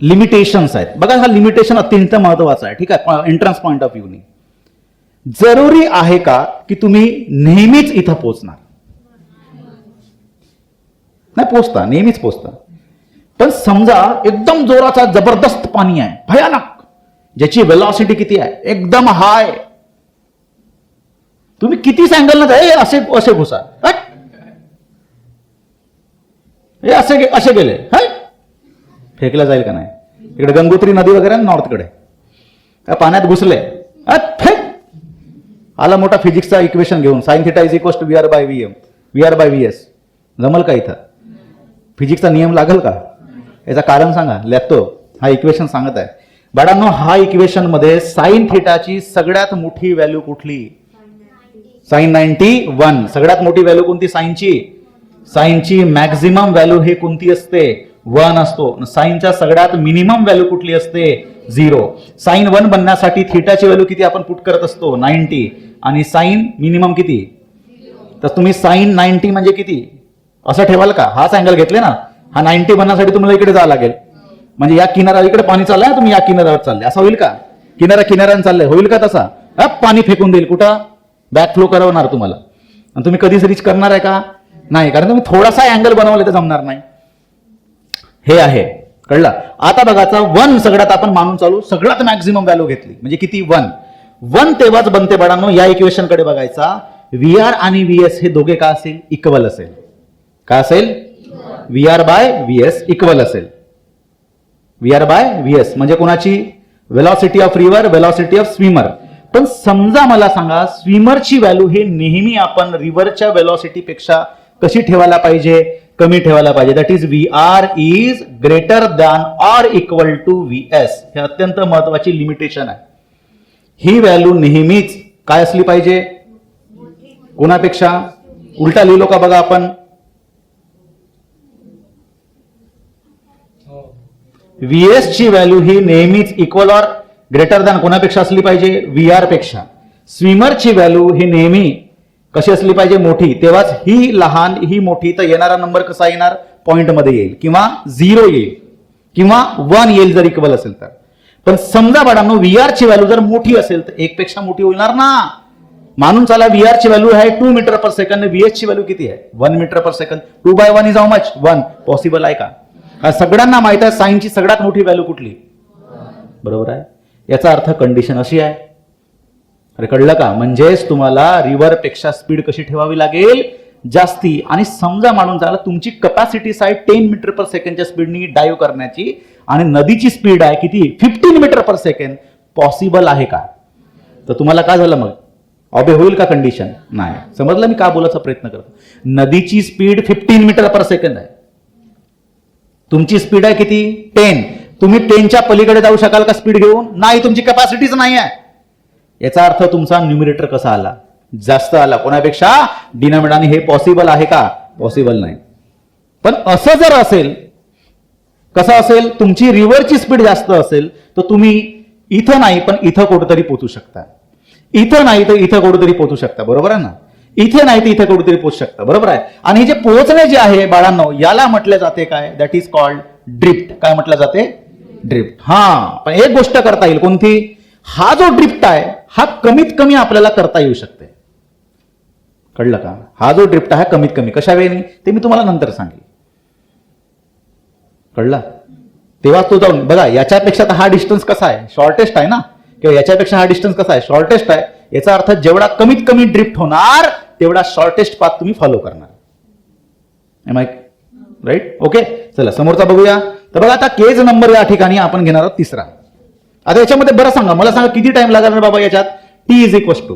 लिमिटेशन्स आहेत. बघा हा लिमिटेशन अत्यंत महत्वाचा आहे. ठीक आहे, एंट्रन्स पॉइंट ऑफ व्ह्यूनी जरुरी आहे का की तुम्ही नेहमीच इथं पोहोचणार? नाही पोहोचता, नेहमीच पोहोचता. पण समजा एकदम जोराचा जबरदस्त पाणी आहे, भयानक, ज्याची वेलॉसिटी किती आहे, एकदम हाय. तुम्ही कितीच अँगल न असे असे घुसा, हे असे गेले, फेकला जाईल का नाही? इकडे गंगोत्री नदी वगैरे नॉर्थकडे पाण्यात घुसले, फेक. आला मोठा फिजिक्सचा इक्वेशन घेऊन, sine theta is equal to V R by V M, V R by V S. जमल का इथं? फिजिक्सचा नियम लागेल का? याचं कारण सांगा. लेतो हा इक्वेशन सांगत आहे बाळांनो. हा इक्वेशन मध्ये साइन थीटाची सगळ्यात मोठी व्हॅल्यू कुठली? साइन 91. सगळ्यात मोठी व्हॅल्यू कोणती साइनची? साइनची मॅक्झिमम व्हॅल्यू हे कोणती असते? 1 असतो. साइनच्या सगळ्यात मिनिमम व्हॅल्यू कुठली असते? 0. साइन 1 बनण्यासाठी थीटाची व्हॅल्यू किती आपण पुट करत असतो? 90. आणि साइन मिनिमम किती? तर तुम्ही साइन 90 म्हणजे किती असं ठेवाल का? हाच अँगल घेतले ना, हा 90 बनण्यासाठी तुम्हाला इकडे जावं लागेल. म्हणजे या किनारा इकडे पाणी चाललंय, तुम्ही या किनाऱ्यावर चालले, असं होईल का? किनाऱ्यानं चाललंय, होईल का तसा? पाणी फेकून देईल कुठं? बॅक फ्लो करवणार तुम्हाला. आणि तुम्ही कधीच रीच करणार आहे का? नाही, कारण तुम्ही थोडासा अँगल बनवले तर जमणार नाही. हे आहे, कळलं? आता बघाचा 1 सगळ्यात आपण मानून चालू, सगळ्यात मॅक्झिमम व्हॅल्यू घेतली म्हणजे किती? 1 तेव्हाच बनते बाळांनो. या इक्वेशन कडे बघायचा, व्ही आर आणि व्हीएस हे दोघे का असेल? इक्वल असेल. काय असेल? V R by V S equal असेल. व्ही आर बाय व्हीएस म्हणजे कोणाची? Velocity of river, velocity of swimmer. पण समजा मला सांगा, स्विमरची व्हॅल्यू हे नेहमी आपण रिव्हरच्या वेलॉसिटी पेक्षा कशी ठेवायला पाहिजे? कमी ठेवायला पाहिजे. That is V R is greater than or equal to V S. हे अत्यंत महत्वाची लिमिटेशन आहे. ही व्हॅल्यू नेहमीच काय असली पाहिजे? कोणापेक्षा? उलटा लिहिलो का बघा आपण, व्हीएस ची व्हॅल्यू ही नेहमीच इक्वल ऑर ग्रेटर दॅन कोणापेक्षा असली पाहिजे? व्ही आर पेक्षा. स्विमरची व्हॅल्यू ही नेहमी कशी असली पाहिजे? मोठी. तेव्हाच ही लहान ही मोठी, तर येणारा नंबर कसा येणार? पॉइंटमध्ये येईल किंवा 0 येईल किंवा 1 येईल जर इक्वल असेल तर. पण समजा बाळांनो व्हीआर ची व्हॅल्यू जर मोठी असेल तर 1 पेक्षा मोठी होणार ना. मानून चला व्हीआर ची व्हॅल्यू आहे 2 मीटर पर सेकंड, व्हीएस ची व्हॅल्यू किती आहे? 1 meter per second. 2/1 is how much? 1. Possible आहे का? सगळ्यांना माहित आहे साईनची सगळ्यात मोठी व्हॅल्यू कुठली? बरोबर आहे. याचा अर्थ कंडिशन अशी आहे. अरे कळलं का? म्हणजेच तुम्हाला रिव्हर पेक्षा स्पीड कशी ठेवावी लागेल? जास्ती. आणि समजा मानून झालं तुमची कपॅसिटी आहे 10 मीटर पर सेकंडच्या स्पीडनी डाईव्ह करण्याची आणि नदीची स्पीड आहे किती? 15 मीटर पर सेकंड. पॉसिबल आहे का? तर तुम्हाला काय झालं मग? ऑबे होईल का कंडिशन? नाही. समजलं मी का बोलायचा प्रयत्न करतो? नदीची स्पीड 15 मीटर पर सेकंड आहे, तुमची स्पीड आहे किती? 10. तुम्ही 10च्या पलीकडे जाऊ शकाल का स्पीड घेऊन? नाही, तुमची कॅपॅसिटीच नाही आहे. याचा अर्थ तुमचा न्यूमरेटर कसा आला? जास्त आला. कोणापेक्षा? डिनॉमिनेटर. हे पॉसिबल आहे का? पॉसिबल नाही. पण असं जर असेल, कसं असेल? तुमची रिव्हरची स्पीड जास्त असेल तर तुम्ही इथं नाही पण इथं कुठेतरी पोहोचू शकता, इथं नाही तर इथं कुठेतरी पोहोचू शकता. बरोबर आहे ना? इथे नाही तर इथं कुठेतरी पोहोचू शकता. बरोबर आहे. आणि हे जे पोहोचणे जे आहे बाळांनो, याला म्हटले जाते काय? That is called drift. काय म्हटलं जाते? ड्रिफ्ट. हा, पण एक गोष्ट करता येईल. कोणती? हा जो ड्रिफ्ट आहे हा कमीत कमी आपल्याला करता येऊ शकते. कळलं का? हा जो ड्रिफ्ट आहे कमीत कमी कशा वेळी ते मी तुम्हाला नंतर सांगेन. कळलं? तेव्हा तो जाऊन बघा, याच्यापेक्षा तर हा डिस्टन्स कसा आहे? शॉर्टेस्ट आहे ना. किंवा याच्यापेक्षा हा डिस्टन्स कसा आहे? शॉर्टेस्ट आहे. याचा अर्थ जेवढा कमीत कमी ड्रिफ्ट होणार तेवढा शॉर्टेस्ट पाथ तुम्ही फॉलो करणार. Am I right? ओके, चला समोरचा बघूया. तर बघा आता केज नंबर या ठिकाणी आपण घेणार आहोत 3रा. आता याच्यामध्ये बरं सांगा, मला सांगा किती टाइम लागणार बाबा याच्यात? टी इज इक्वल टू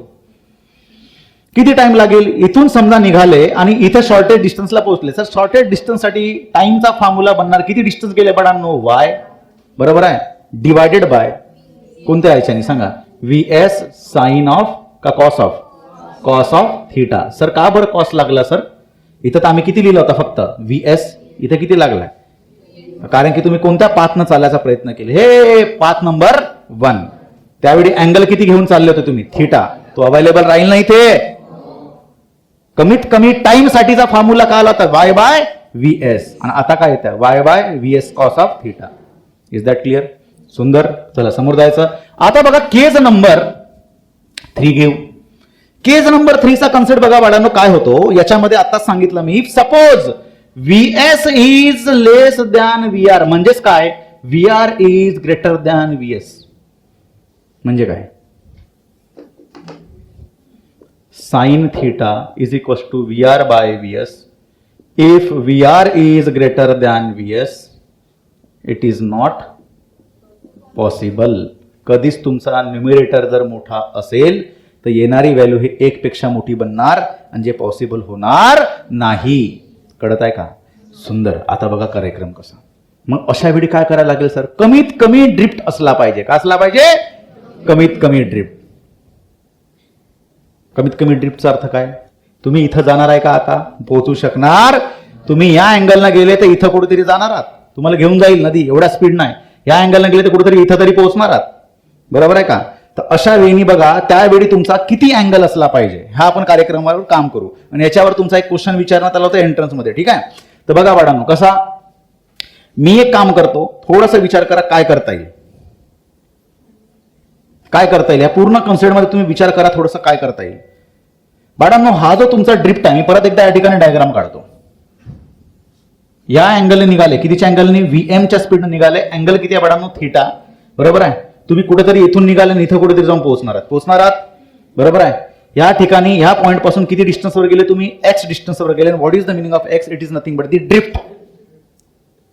किती टाइम लागेल? इथून समजा निघाले आणि इथे शॉर्टेज डिस्टन्सला पोहोचले. सर शॉर्टेज डिस्टन्ससाठी टाइमचा फॉर्म्युला बनणार किती डिस्टन्स गेले बाळांनो? वाय. बरोबर आहे. डिवायडेड बाय कोणत्या याच्याने सांगा? व्हीएस साइन ऑफ का cos of? Cos of theta. Sir का बरं कॉस लागला सर? इथं तर आम्ही किती लिहिलं होतं? फक्त व्हीएस. इथे किती लागलाय? कारण की तुम्ही कोणत्या पाथनं चालण्याचा प्रयत्न केले? हे पाथ नंबर 1. त्यावेळी अँगल किती घेऊन चालले होते तुम्ही? थीटा. तो अवेलेबल राहील नाही ते. कमीत कमी टाइम साठीचा फॉर्म्युला काय आला होता? Y by VS. आणि आता काय येतं? Y by VS cos of theta. Is that clear? सुंदर. चला समोर जायचं. आता बघा केज नंबर 3 घेऊ. केज नंबर 3चा कन्सेप्ट बघा बाळांनो काय होतो. याच्यामध्ये आता सांगितलं मी, suppose VS is less than VR. म्हणजेच काय? VR is greater than VS. म्हणजे काय? Sine theta is equal to VR by VS. If VR is greater than VS it is not possible. कधीच तुमचा न्यूमरेटर जर मोठा असेल तर येणारी व्हॅल्यू ही 1 पेक्षा मोठी बनणार आणि जे पॉसिबल होणार नाही. कळत आहे का? सुंदर. आता बघा कार्यक्रम कसा. मग अशा वेळी काय करायला लागेल सर? कमीत कमी ड्रिफ्ट असला पाहिजे. का असला पाहिजे? कमीत कमी ड्रिफ्ट. कमीत कमी ड्रिफ्टचा अर्थ काय? तुम्ही इथं जाणार आहे का? आता पोहोचू शकणार. तुम्ही या अँगलला गेले तर इथं कुठेतरी जाणार आहात. तुम्हाला घेऊन जाईल नदी, एवढ्या स्पीड नाही. या अँगलला गेले तर कुठेतरी इथं तरी पोहोचणार आहात. बरोबर आहे का? तर अशा वेळी बघा त्यावेळी तुमचा किती अँगल असला पाहिजे हा आपण कार्यक्रमावर काम करू. आणि याच्यावर तुमचा एक क्वेश्चन विचारण्यात आला होता एंट्रन्स मध्ये. ठीक आहे? तर बघा बाळांनो कसा. मी एक काम करतो, थोडासा विचार करा काय करता येईल. काय करता येईल या पूर्ण कन्सेप्ट मध्ये तुम्ही विचार करा थोडंसं काय करता येईल. बाळांनो हा जो तुमचा ड्रिफ्ट आहे, मी परत एकदा या ठिकाणी डायग्राम काढतो. या अँगलने निघाले. कितीच्या अँगलने? व्हीएमच्या स्पीडने निघाले. अँगल किती आहे बाळांनो? थीटा. बरोबर आहे. तुम्ही कुठेतरी इथून निघाले आणि इथं कुठेतरी जाऊन पोहोचणार आहात. बरोबर आहे. या ठिकाणी या पॉईंट पासून किती डिस्टन्सवर गेले तुम्ही? एक्स डिस्टन्सवर गेले. What is the meaning of x? It is nothing but the drift.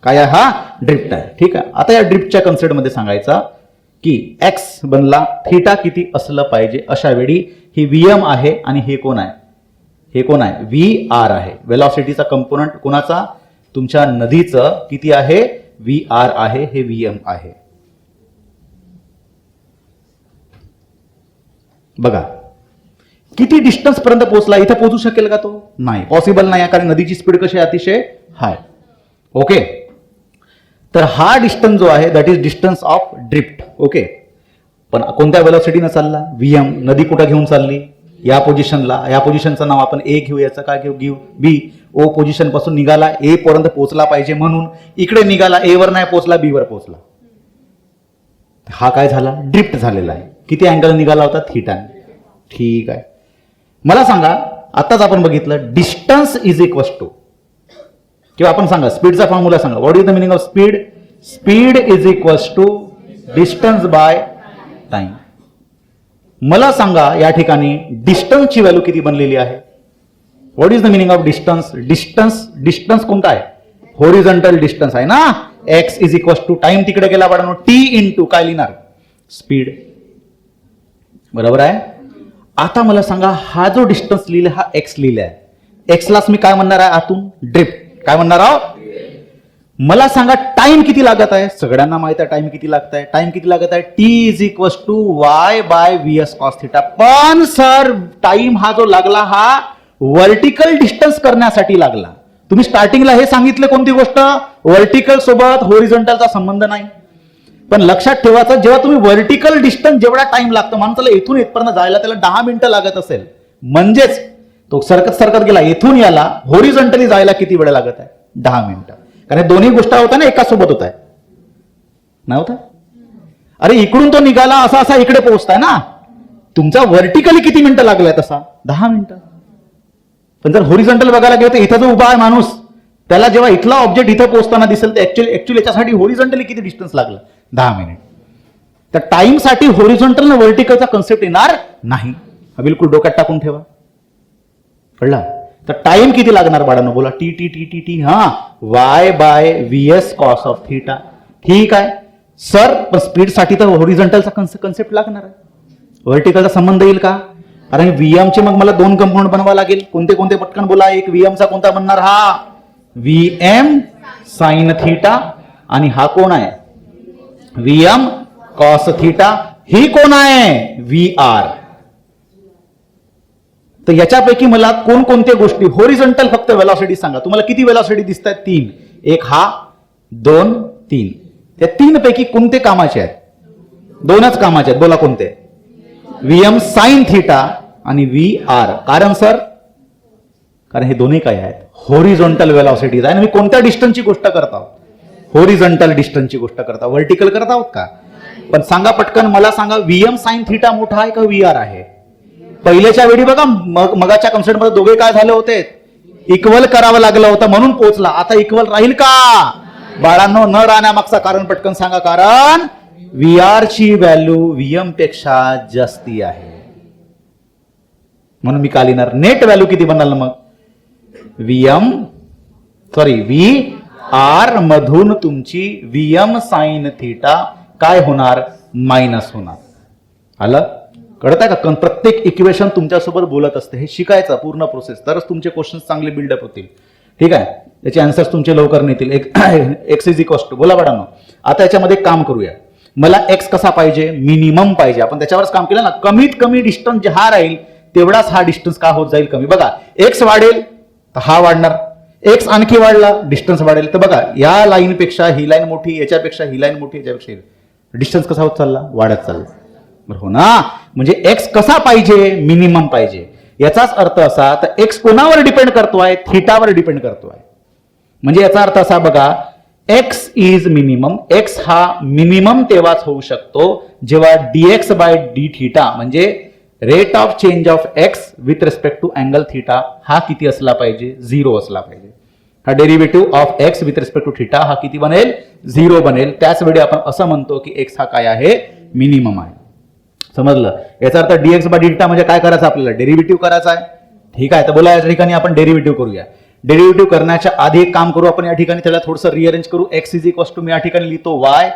काय आहे? हा ड्रिफ्ट आहे. ठीक आहे. आता या ड्रिफ्टच्या कन्सेप्ट मध्ये सांगायचा की एक्स बनला, थीटा किती असलं पाहिजे. अशा वेळी ही व्हीएम आहे आणि हे कोण आहे? हे कोण आहे? व्ही आर आहे. वेलॉसिटीचा कंपोनंट कोणाचा? तुमच्या नदीचं किती आहे? व्ही आर आहे. हे व्हीएम आहे. बघा किती डिस्टन्स पर्यंत पोहोचला. इथं पोहोचू शकेल का तो? नाही, पॉसिबल नाही. कारण नदीची स्पीड कशी आहे? अतिशय हाय. ओके. तर हा डिस्टन्स जो आहे that is distance of drift. Okay. पण कोणत्या वेलॉसिटीने चालला? व्हीएम. नदी कुठं घेऊन चालली? या पोझिशनला, या पोझिशनचं नाव आपण ए घेऊ, याचं काय घेऊ बी. ओ पोझिशन पासून निघाला, ए पर्यंत पोहोचला पाहिजे म्हणून इकडे निघाला, ए वर नाही पोहोचला, बी वर पोहोचला. हा काय झाला, ड्रिफ्ट झालेला आहे. किती अँगल निघाला होता, थीटा. ठीक आहे. मला सांगा, आताच आपण बघितलं डिस्टन्स इज इक्वल टू, किंवा आपण सांगा स्पीडचा फॉर्म्युला सांगा. What is the meaning of speed? Speed is equal to distance by time. मला सांगा या ठिकाणी डिस्टन्सची व्हॅल्यू किती बनलेली आहे? What is the meaning of distance? Distance कोणता आहे? होरिझॉन्टल डिस्टन्स आहे ना. X is equal to time तिकडे गेला बाळांनो, टी इंटू काय लिहिणार, स्पीड. बरोबर आहे. आता मला सांगा हा जो डिस्टन्स लिहिला हा एक्स लिहिला आहे, एक्सलाच मी काय म्हणणार आहे आतून, ड्रिफ्ट. काय म्हणणार आहोत? मला सांगा टाइम किती लागत आहे? सगळ्यांना माहित आहे टाइम किती लागत आहे. टाइम किती लागत आहे? T is equal to Y by V S cos theta. पण सर टाइम हा जो लागला हा व्हर्टिकल डिस्टन्स करण्यासाठी लागला. तुम्ही स्टार्टिंगला हे सांगितलं कोणती गोष्ट, व्हर्टिकल सोबत होरिझॉन्टलचा संबंध नाही. पण लक्षात ठेवायचं, जेव्हा तुम्ही व्हर्टिकल डिस्टन्स जेवढा टाइम लागतो माणसाला इथून इथपर्यंत जायला, त्याला 10 मिनिटं लागत असेल, म्हणजेच तो सरकत गेला इथून याला, होरिझॉन्टली जायला किती वेळ लागत आहे? 10 मिनिटं. कारण दोन्ही गोष्टी होत्या ना एका सोबत होत आहे, नाही होता? अरे इकडून तो निघाला असा असा इकडे पोहोचताय ना, तुमचा व्हर्टिकली किती मिनिटं लागलाय? तसा 10 मिनिटं. पण जर होरिझॉन्टल बघायला गेलं तर इथं जो उभा आहे माणूस, त्याला जेव्हा इथला ऑब्जेक्ट इथं पोहोचताना दिसेल तर ऍक्च्युअली याच्यासाठी होरिझॉन्टली किती डिस्टन्स लागलं? 10 मिनिट. तर टाइमसाठी होरिझॉन्टल आणि व्हर्टिकलचा कन्सेप्ट येणार नाही, हा बिलकुल डोक्यात टाकून ठेवा. कळला? तर टाइम किती लागणार बाळांनो? बोला. T T T T T हा Y by V S cos of theta. ठीक आहे सर, पण स्पीड साठी तर होरिझॉन्टलचा कन्सेप्ट लागणार आहे, व्हर्टिकलचा संबंध येईल का? कारण व्हीएम चे मग मला 2 कंपोनंट बनवा लागेल. कोणते कोणते? पटकन बोला. एक व्हीएमचा कोणता बनणार? हा व्हीएम साइन थिटा. आणि हा कोण आहे? VM cos theta. ही कोण आहे? V R. तर याच्यापैकी मला कोणकोणत्या गोष्टी, होरिझॉन्टल फक्त वेलॉसिटी सांगा. तुम्हाला किती वेलॉसिटी दिसत आहेत? 3. एक हा, 2, 3. त्या 3 पैकी कोणते कामाचे आहेत? 2च कामाचे आहेत. बोला कोणते? व्हीएम साइन थिटा आणि व्ही आर. कारण सर, कारण हे दोन्ही काय आहेत? होरिझॉन्टल वेलॉसिटीज आहे. आणि मी कोणत्या डिस्टन्सची गोष्ट करत आहोत? होरिझॉन्टल डिस्टन्सची गोष्ट करता, व्हर्टिकल करत आहोत का? पण सांगा पटकन, मला सांगा व्हीएम साइन थिटा मोठा आहे का व्ही आर आहे? पहिल्याच्या वेळी बघा मगाच्या कन्सेप्ट मध्ये दोघे काय झाले होते? इक्वल करावं लागलं होतं म्हणून पोहोचला. आता इक्वल राहील का बाळांनो? न राहण्यामागचं कारण पटकन सांगा. कारण व्ही आर ची व्हॅल्यू व्हीएम पेक्षा जास्ती आहे, म्हणून मी काय लिहिणार? नेट व्हॅल्यू किती बनाल मग? व्ही आर मधून तुमची व्हीएम साइन थिटा काय होणार? मायनस होणार. आलं? कळत आहे का? प्रत्येक इक्वेशन तुमच्यासोबत बोलत असते. हे शिकायचं पूर्ण प्रोसेस, तरच तुमचे क्वेश्चन चांगले बिल्डअप होतील. ठीक आहे? त्याचे आन्सर्स तुमचे लवकर नेतील. एक्स इज इक्वल टू, बोला बाळांनो. आता याच्यामध्ये काम करूया. मला एक्स कसा पाहिजे? मिनिमम पाहिजे. आपण त्याच्यावरच काम केलं ना. कमीत कमी डिस्टन्स जे हा राहील तेवढाच हा डिस्टन्स का होत जाईल? कमी. बघा, एक्स वाढेल तर हा वाढणार, एक्स आणखी वाढला डिस्टन्स वाढेल. तर बघा, या लाईन पेक्षा ही लाईन मोठी, याच्यापेक्षा ही लाईन मोठी, याच्यापेक्षा डिस्टन्स कसा होत चालला? वाढत चालला. हो ना? म्हणजे एक्स कसा पाहिजे? मिनिमम पाहिजे. याचाच अर्थ असा, तर एक्स कोणावर डिपेंड करतोय? थिटावर डिपेंड करतोय. म्हणजे याचा अर्थ असा बघा, एक्स इज मिनिमम. एक्स हा मिनिमम तेव्हाच होऊ शकतो जेव्हा dx बाय डी थिटा म्हणजे rate of change of X with respect to angle theta हा किती असला पाहिजे? 0 असला पाहिजे. हा derivative of X with respect to theta हा किती बनेल? 0 बनेल. त्याच वेळी आपण असं म्हणतो की एक्स हा काय आहे? मिनिमम आहे. समजलं? याचा अर्थ dx बाय डी थिटा म्हणजे काय करायचं आपल्याला? डेरिव्हेटिव्ह करायचा आहे. ठीक आहे, तर बोला या ठिकाणी आपण डेरिव्हेटिव्ह करूया. डेरिव्हेटिव्ह करण्याच्या आधी एक काम करू आपण. या ठिकाणी त्याला थोडंसं रिअरेंज करू. एक्स इज इक्वल टू, मी या ठिकाणी लिहितो Y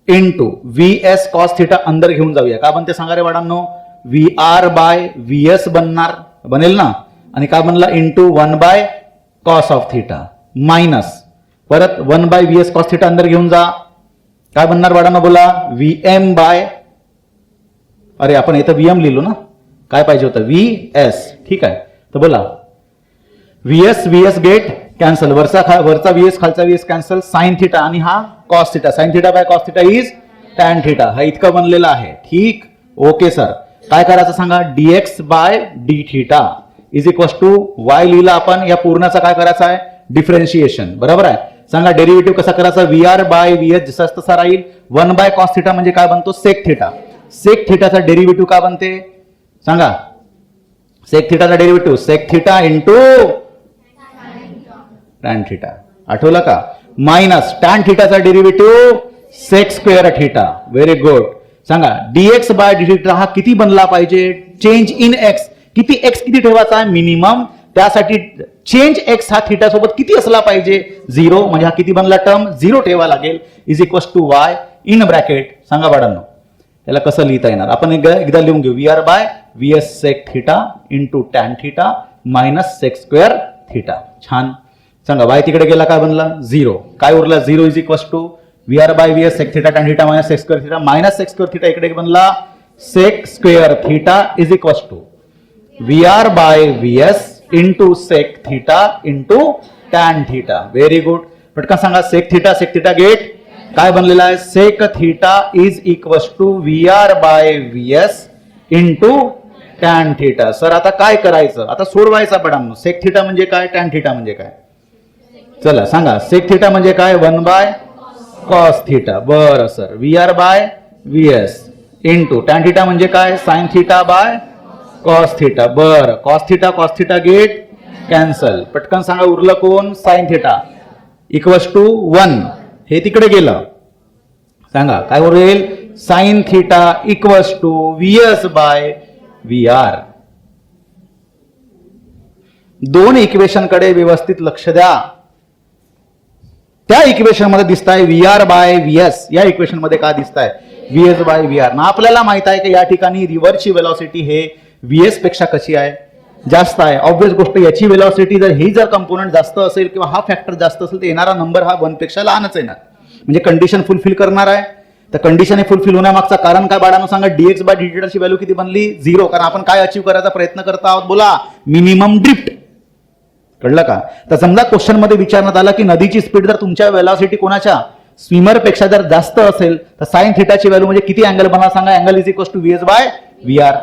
into V S cos theta अंदर घेऊन जाऊया. का बनते सांगा रे बाळांनो? V R by V S बनणार, बनेल ना. आणि काय बनला? Into 1 by cos of theta minus परत 1 by V S cos theta अंदर घेऊन जा. काय बनणार बाळांनो? बोला. व्ही एम बाय, अरे आपण इथं व्हीएम लिहिलो ना, काय पाहिजे होतं? V S. ठीक आहे, तर बोला व्ही एस गेट कॅन्सल, वरचा व्ही एस खालचा V S cancel. Sine theta आणि हा cos theta. Sine theta by cos theta is tan theta. हा इतका बनलेला आहे. ठीक, ओके सर. काय करायचं सांगा, dx by D theta is equal to Y लिहिला आपण, या पूर्णाचा काय करायचा आहे, डिफरन्शिएशन. बरोबर आहे. सांगा डेरिव्हेटिव्ह कसा करायचा, वीआर बाय व्हीएस जसा तसा राहील. 1 बाय कॉस थिटा म्हणजे काय बनतो, सेक थिटा. सेक थिटाचा डेरिव्हेटिव्ह काय बनते सांगा, सेक थिटाचा derivative sec theta into tan theta. आठवलं का. मायनस टॅन थिटाचा derivative sec square theta. Very good. सांगा डीएक्स बाय डी थिटा हा किती बनला पाहिजे, चेंज इन एक्स. किती एक्स किती ठेवायचा आहे, मिनिमम. त्यासाठी चेंज एक्स हा थिटा सोबत किती असला पाहिजे, 0. म्हणजे हा किती बनला टर्म, 0 ठेवा लागेल. Is equal to y in bracket. सांगा बाळांनो याला कसं लिहिता येणार, आपण एकदा लिहून घेऊ. VR by VS sec theta into tan theta minus sec square theta. छान. सांगा वाय तिकडे गेला काय बनला, 0. काय उरला, 0 is equal to VR by VS sec theta tan theta minus sec square theta. Minus sec square theta इकडे बनला sec square theta is equal to VR by VS into sec theta into tan theta. Very good. पटकन सांगा sec theta get काय बनलेला आहे, sec theta is equal to VR by VS into tan theta. Sir आता काय करायचं, आता सोडवायचा पडाम. सेक थिटा म्हणजे काय, टॅन थिटा म्हणजे काय, चला सांगा. सेक थिटा म्हणजे काय, 1 बाय कॉस थिटा. बरं sir. VR by VS into tan theta म्हणजे काय, sine theta by cos theta. बरं. Cos theta get cancel. पटकन सांगा उरलं कोण, साइन थिटा इक्वल टू 1. हे तिकडे गेलं. सांगा काय उरेल, sine theta equal to VS by VR. दोन इक्वेशन कडे व्यवस्थित लक्ष द्या. त्या इक्वेशन मध्ये दिसताय व्हीआर बाय व्हीएस, या इक्वेशन मध्ये काय दिसताय, व्हीएस बाय व्हीआर. ना आपल्याला माहित आहे की या ठिकाणी रिव्हर्सची वेलॉसिटी हे व्हीएस पेक्षा कशी आहे, जास्त आहे. ऑब्वियस गोष्ट याची वेलॉसिटी जर कंपोनंट जास्त असेल किंवा हा फॅक्टर जास्त असेल तर येणारा नंबर हा 1 पेक्षा लहानच येणार. म्हणजे कंडिशन फुलफिल करणार आहे. तर कंडिशन फुलफिल होण्यामागचं कारण काय बाळांनो सांगा, डीएक्स बाय डी थिटाची व्हॅल्यू किती बनली, 0. कारण आपण काय अचीव्ह करायचा प्रयत्न करत आहोत, बोला, मिनिमम ड्रिफ्ट. कळलं का. तर समजा क्वेश्चन मध्ये विचारण्यात आला की नदीची स्पीड जर तुमच्या वेलॉसिटी कोणाच्या स्विमर पेक्षा जर जास्त असेल तर साइन थिटाची व्हॅल्यू म्हणजे किती अँगल बनणार सांगा, angle is equal to VS by VR.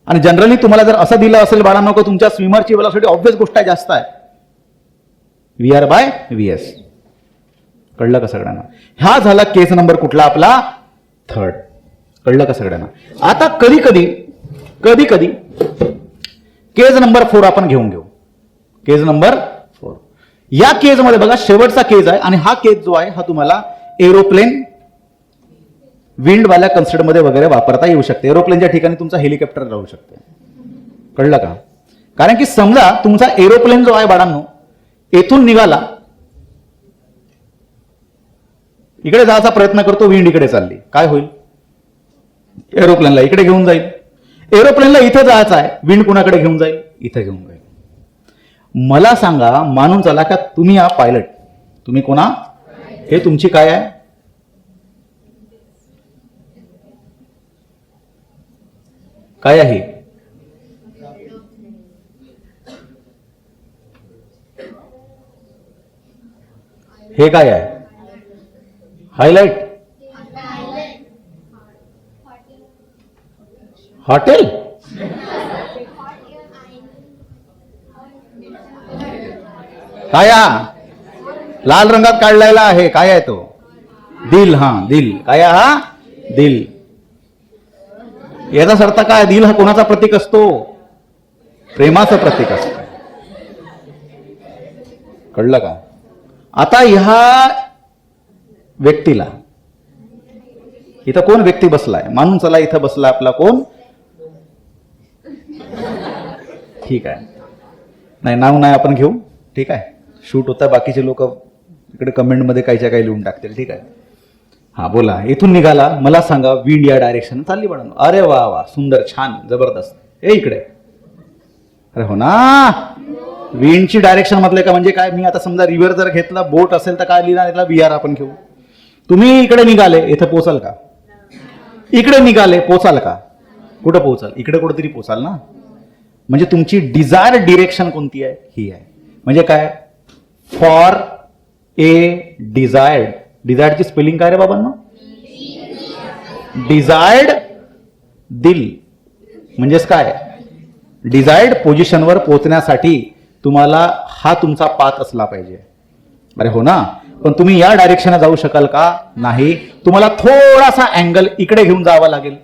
आणि जनरली तुम्हाला जर असं दिलं असेल बाळांनो की तुमच्या स्विमरची वेलॉसिटी ऑब्वियस गोष्ट आहे जास्त आहे, व्हीआर बाय व्हीएस. कळलं का सगळ्यांना. हा झाला केस नंबर कुठला आपला, 3rd. कळलं का सगळ्यांना. आता कधी कधी केस नंबर 4 आपण घेऊन घेऊ. केस नंबर 4 या केस मध्ये बघा शेवटचा केस आहे आणि हा केस जो आहे हा तुम्हाला एरोप्लेन विंडवाल्या कन्सेप्ट मध्ये वगैरे वापरता येऊ शकते. एरोप्लेनच्या ठिकाणी तुमचा हेलिकॉप्टर राहू शकते. कळलं का. कारण की समजा तुमचा एरोप्लेन जो आहे बाळांनो येथून निघाला, इकडे जायचा प्रयत्न करतो, विंड इकडे चालली, काय होईल, एरोप्लेनला इकडे घेऊन जाईल. एरोप्लेनला इथं जायचं आहे, विंड कोणाकडे घेऊन जाईल, इथं घेऊन जाईल. मला सांगा, मानून चला का तुम्ही हा पायलट, तुम्ही कोणा, हे तुमची काय आहे, काय आहे, हे काय आहे, हायलाइट, हॉटेल, काय लाल रंगात काढलेला आहे, काय आहे तो, दिल. हा दिल, काय हा दिल. याचा अर्थ काय, दिल हा कोणाचा प्रतीक असतो, प्रेमाचं प्रतीक असतं. कळलं का. आता ह्या व्यक्तीला, इथं कोण व्यक्ती बसलाय, मानून चला इथं बसला आपला कोण, ठीक आहे, नाही नाव नाही आपण घेऊ, ठीक आहे, शूट होता, बाकीचे लोक इकडे कमेंट मध्ये काहीच्या काही लिहून टाकतील, ठीक आहे. हा बोला, इथून निघाला, मला सांगा विंड या डायरेक्शन चालली बनवून, अरे वा वा, सुंदर, छान, जबरदस्त, हे इकडे, अरे हो ना, विंडची डायरेक्शन म्हटलं का म्हणजे काय, मी आता समजा रिव्हर जर घेतला, बोट असेल तर काय लिहिणार, याला व्हीआर आपण घेऊ. तुम्ही इकडे निघाले, इथं पोचाल का, इकडे निघाले पोचाल का, कुठं पोचाल, इकडे कुठेतरी पोचाल ना. म्हणजे तुमची डिझायर डिरेक्शन कोणती आहे, ही आहे. म्हणजे काय, फॉर ए डिझायर्ड, डिझायर्डची स्पेलिंग काय रे बाबांना, डिझायर्ड दिल, म्हणजेच काय, डिझायर्ड पोझिशनवर पोहोचण्यासाठी तुम्हाला हा तुमचा पाथ असला पाहिजे. अरे हो ना, पण तुम्ही या डायरेक्शनला जाऊ शकाल का? नाही, तुम्हाला थोडासा अँगल इकडे घेऊन जावा लागेल,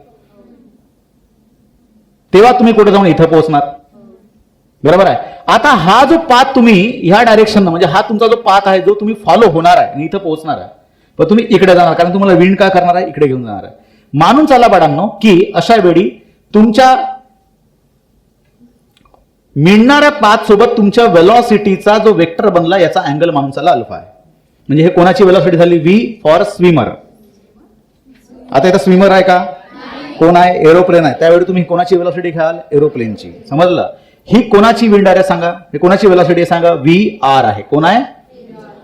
तेव्हा तुम्ही कुठे जाऊन इथं पोहोचणार. बरोबर आहे. आता हा जो पाथ तुम्ही ह्या डायरेक्शन, म्हणजे हा तुमचा जो पाथ आहे जो तुम्ही फॉलो होणार आहे आणि इथं पोहोचणार आहे, पण तुम्ही इकडे जाणार, कारण तुम्हाला विंड काय करणार आहे, इकडे घेऊन जाणार आहे. मानून चला बाळांनो की अशा वेळी तुमच्या मिळणाऱ्या पाथ सोबत तुमच्या वेलॉसिटीचा जो वेक्टर बनला याचा अँगल मानून चला अल्फा आहे. म्हणजे हे कोणाची वेलॉसिटी झाली? V for swimmer. आता इथं स्विमर आहे का? कोण आहे? एरोप्लेन आहे. त्यावेळी तुम्ही कोणाची वेलॉसिटी घ्याल? एरोप्लेनची. समजलं? ही कोणाची विंड आहे सांगा, हे कोणाची वेलॉसिटी आहे सांगा? व्ही आर आहे. कोण आहे?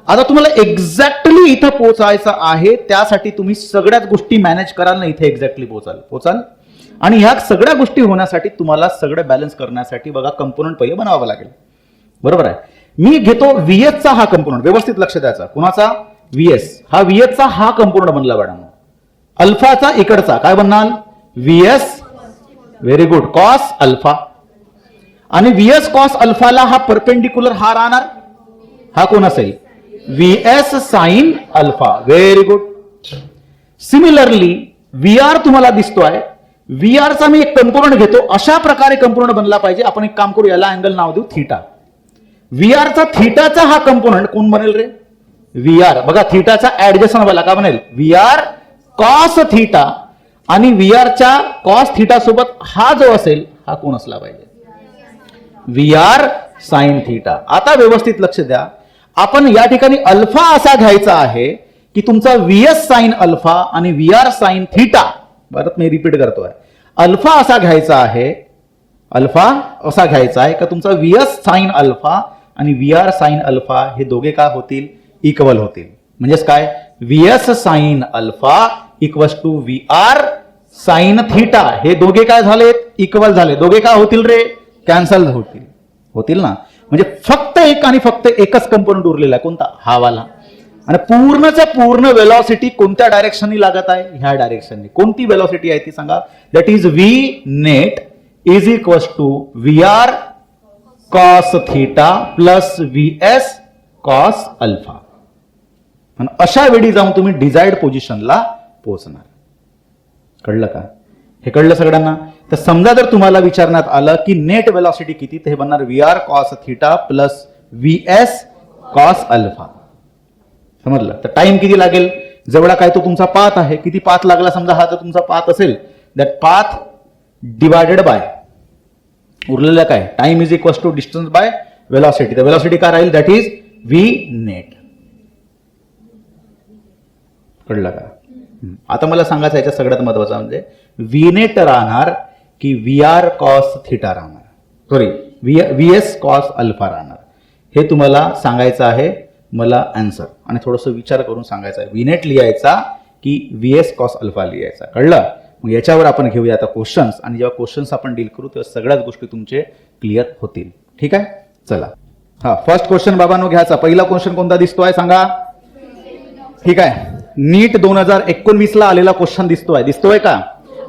आता तुम्हाला एक्झॅक्टली इथं पोहोचायचं आहे, त्यासाठी तुम्ही सगळ्याच गोष्टी मॅनेज कराल ना, इथे एक्झॅक्टली पोहोचाल. आणि ह्या सगळ्या गोष्टी होण्यासाठी तुम्हाला सगळं बॅलन्स करण्यासाठी बघा कंपोनंट पहिले बनवावं लागेल. बरोबर आहे. मी घेतो व्हीएसचा हा कंपोनंट, व्यवस्थित लक्ष द्यायचा. कुणाचा? व्हीएस. हा व्हीएसचा हा कंपोनंट बनला मॅडम. अल्फाचा इकडचा काय बनणार? VS. Very good. Cos alpha. आणि व्हीएस कॉस अल्फाला हा परपेंडिक्युलर हा राहणार, हा कोण असेल? VS sine alpha. Very good. Similarly V R तुम्हाला दिसतोय, व्ही आरचा मी एक कंपोनंट घेतो, अशा प्रकारे कंपोनंट बनला पाहिजे. आपण एक काम करू, याला अँगल नाव देऊ थीटा. व्ही आरचा थीटाचा हा कंपोनंट कोण बनेल रे? V R. बघा थीटाचा ऍडजस्टंट वाला का बनेल? V R cos theta. आणि व्ही आरच्या कॉस थीटा सोबत हा जो असेल हा कोण असला पाहिजे? V R sine theta. आता व्यवस्थित लक्ष द्या, आपण या ठिकाणी अल्फा असा घ्यायचा आहे की तुमचा व्हीएस साइन अल्फा आणि व्ही आर साइन थीटा. परत मी रिपीट करतोय, अल्फा असा घ्यायचा आहे, अल्फा असा घ्यायचा आहे का तुमचा व्हीएस साइन अल्फा आणि व्ही आर साइन अल्फा हे दोघे काय होतील? इक्वल होतील. म्हणजेच काय? VS sine alpha equals to V R sine theta. हे दोघे काय झालेत? इक्वल झाले. दोघे काय होतील रे? कॅन्सल होतील ना. म्हणजे फक्त एक आणि फक्त एकच कंपोनंट उरलेला आहे. कोणता? हा वाला. आणि पूर्णच्या पूर्ण वेलॉसिटी कोणत्या डायरेक्शननी लागत आहे? ह्या डायरेक्शननी. कोणती वेलॉसिटी आहे ती सांगा? That is V net is equals to V R cos theta plus V S cos alpha. आणि अशा वेळी जाऊन तुम्ही डिझायर्ड पोझिशनला पोहोचणार. कळलं का? हे कळलं सगळ्यांना? तर समजा जर तुम्हाला विचारण्यात आलं की नेट वेलॉसिटी किती, तर हे बनणार V R cos theta plus V S cos alpha. समजलं? तर टाइम किती लागेल? जेवढा काय तो तुमचा पाथ आहे, किती पाथ लागला समजा हा जर तुमचा पाथ असेल, दॅट पाथ डिवायडेड बाय उरलेलं काय? Time is equal to distance by velocity. तर वेलॉसिटी काय राहील? That is V net. कळलं का? आता मला सांगायचं याच्यात सगळ्यात महत्वाचं म्हणजे व्ही नेट राहणार की व्ही आर कॉस थिटा राहणार, sorry V S cos alpha राहणार, हे तुम्हाला सांगायचं आहे मला आन्सर. आणि थोडंसं विचार करून सांगायचं आहे व्ही नेट लिहायचा की व्ही एस कॉस अल्फा लिहायचा. कळलं? मग याच्यावर आपण घेऊया आता क्वेश्चन्स, आणि जेव्हा क्वेश्चन्स आपण डील करू तेव्हा सगळ्याच गोष्टी तुमचे क्लिअर होतील. ठीक आहे? चला, हा फर्स्ट क्वेश्चन बाबांनो घ्यायचा. पहिला क्वेश्चन कोणता दिसतोय सांगा? ठीक आहे, नीट 2019 ला आलेला क्वेश्चन दिसतोय का?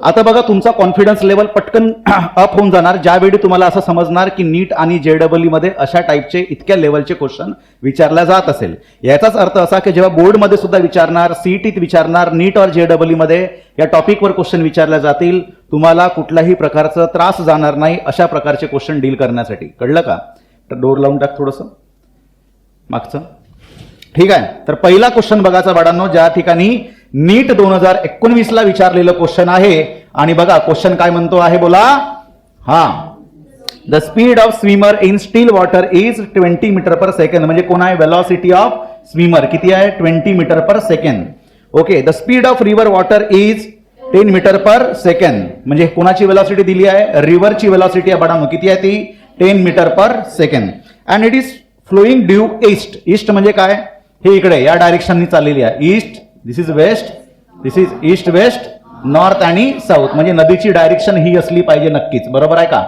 आता बघा तुमचा कॉन्फिडन्स लेवल पटकन अप होऊन जाणार ज्यावेळी तुम्हाला असं समजणार की नीट आणि जेडब्ल्यू मध्ये अशा टाईपचे इतक्या लेवलचे क्वेश्चन विचारला जात असेल. याचाच अर्थ असा की जेव्हा बोर्डमध्ये सुद्धा विचारणार, सीईटीत विचारणार, नीट और जेडब्ल्यू मध्ये या टॉपिकवर क्वेश्चन विचारले जातील, तुम्हाला कुठल्याही प्रकारचा त्रास जाणार नाही अशा प्रकारचे क्वेश्चन डील करण्यासाठी. कळलं का? तर डोर लावून टाक थोडंसं मागचं. ठीक आहे, तर पहिला क्वेश्चन बघायचा बाळांनो, ज्या ठिकाणी नीट 2019 ला विचारलेलं क्वेश्चन आहे. आणि बघा क्वेश्चन काय म्हणतो आहे, बोला. हा, the speed of swimmer in still water is 20 metre per second. म्हणजे कोण आहे? वेलॉसिटी ऑफ स्विमर किती आहे? 20 metre per second. Okay, the speed of river water is 10 metre per second. म्हणजे कोणाची वेलॉसिटी दिली आहे? रिव्हरची वेलॉसिटी आहे बाळांनो, किती आहे ती? 10 metre per second. And it is flowing due east. East म्हणजे काय? हे इकडे या डायरेक्शननी चाललेली आहे. East, this is west, this is east west, north आणि साऊथ. म्हणजे नदीची डायरेक्शन ही असली पाहिजे नक्कीच. बरोबर आहे का?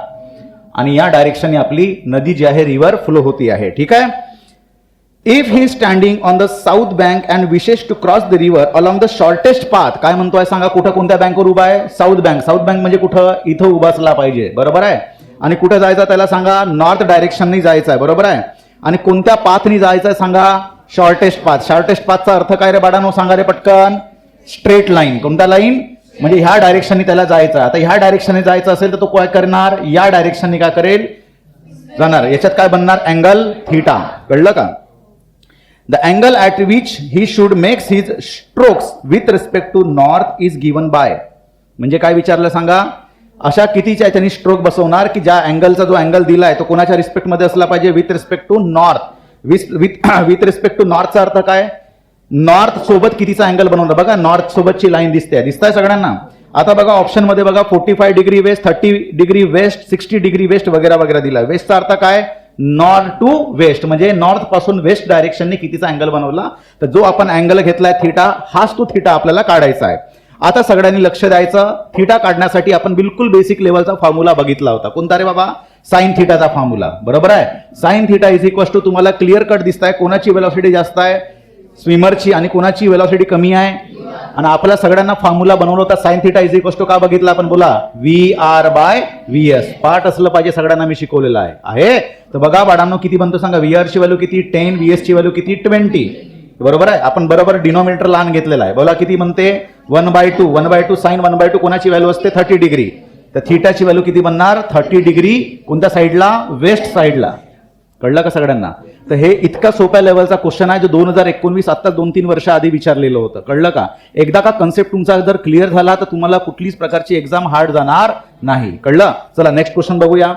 आणि या डायरेक्शनने आपली नदी जी आहे रिव्हर फ्लो होती आहे. ठीक आहे, if he standing on the south bank and wishes to cross the river along the shortest path, काय म्हणतोय सांगा, कुठं कोणत्या बँकवर उभा आहे, साऊथ बँक. साऊथ बँक म्हणजे कुठं, इथं उभा असला पाहिजे, बरोबर आहे. आणि कुठं जायचं त्याला सांगा, नॉर्थ डायरेक्शननी जायचं आहे, बरोबर आहे. आणि कोणत्या पाथनी जायचं आहे सांगा, शॉर्टेस्ट पाथ. शॉर्टेस्ट पाथचा अर्थ काय रे बाळांनो, सांगा रे पटकन. Straight line. कोणता लाईन, म्हणजे ह्या डायरेक्शननी त्याला जायचं. आता ह्या डायरेक्शनने जायचं असेल तर तो काय करणार, या डायरेक्शनने काय करेल, जाणार. याच्यात काय बनणार, अँगल थीटा. कळलं का. The angle at which he should makes his strokes with respect to north is given by. म्हणजे काय विचारलं सांगा, अशा कितीच्या त्यांनी स्ट्रोक बसवणार की ज्या अँगलचा जो अँगल दिलाय तो कोणाच्या रिस्पेक्टमध्ये असला पाहिजे, with respect to north. With respect to नॉर्थचा अर्थ काय, नॉर्थ सोबत कितीचा अँगल बनवणार. बघा नॉर्थ सोबतची लाईन दिसते सगळ्यांना. आता बघा ऑप्शन मध्ये बघा 45 degree west, 30 degree west, 60 degree west वगैरे वगैरे दिला. वेस्टचा अर्थ काय, नॉर्थ टू वेस्ट, म्हणजे नॉर्थ पासून वेस्ट डायरेक्शनने कितीचा अँगल बनवला. तर जो आपण अँगल घेतलाय थीटा, हाच तो थीटा आपल्याला काढायचा आहे. आता सगळ्यांनी लक्ष द्यायचं, थीटा काढण्यासाठी आपण बिलकुल बेसिक लेवलचा फॉर्म्युला बघितला होता. कोणता रे बाबा, साइन थीटाचा फॉर्म्युला, बरोबर आहे. Sine theta is equal to, तुम्हाला क्लिअर कट दिसत आहे, कोणाची वेलॉसिटी जास्त आहे, स्विमरची, आणि कोणाची वेलॉसिटी कमी आहे. आणि आपल्या सगळ्यांना फॉर्म्युला बनवला होता sine theta is equal to, का बघितला आपण, बोला V R by V S. Part असलं पाहिजे सगळ्यांना, मी शिकवलेलं आहे. तर बघा बाळांनो किती बनतो सांगा, व्ही आर ची व्हॅल्यू किती 10, व्ही एस ची व्हॅल्यू किती 20, बरोबर आहे. आपण बरोबर डिनोमिनेटर लहान घेतलेला आहे. बोला किती म्हणते, 1/2. 1/2 साइन 1/2 कोणाची व्हॅल्यू असते, 30 डिग्री. तर थीटाची व्हॅल्यू किती बनणार, 30 डिग्री. कोणत्या साईडला, वेस्ट साईडला. कळलं का सगळ्यांना. तर हे इतका सोप्या लेवलचा क्वेश्चन आहे जो 2019 आता 2-3 वर्ष आधी विचारलेलं होतं. कळलं का. एकदा का कन्सेप्ट तुमचा जर क्लिअर झाला तर तुम्हाला कुठलीच प्रकारची एक्झाम हार्ड जाणार नाही. कळलं. चला नेक्स्ट क्वेश्चन बघूया.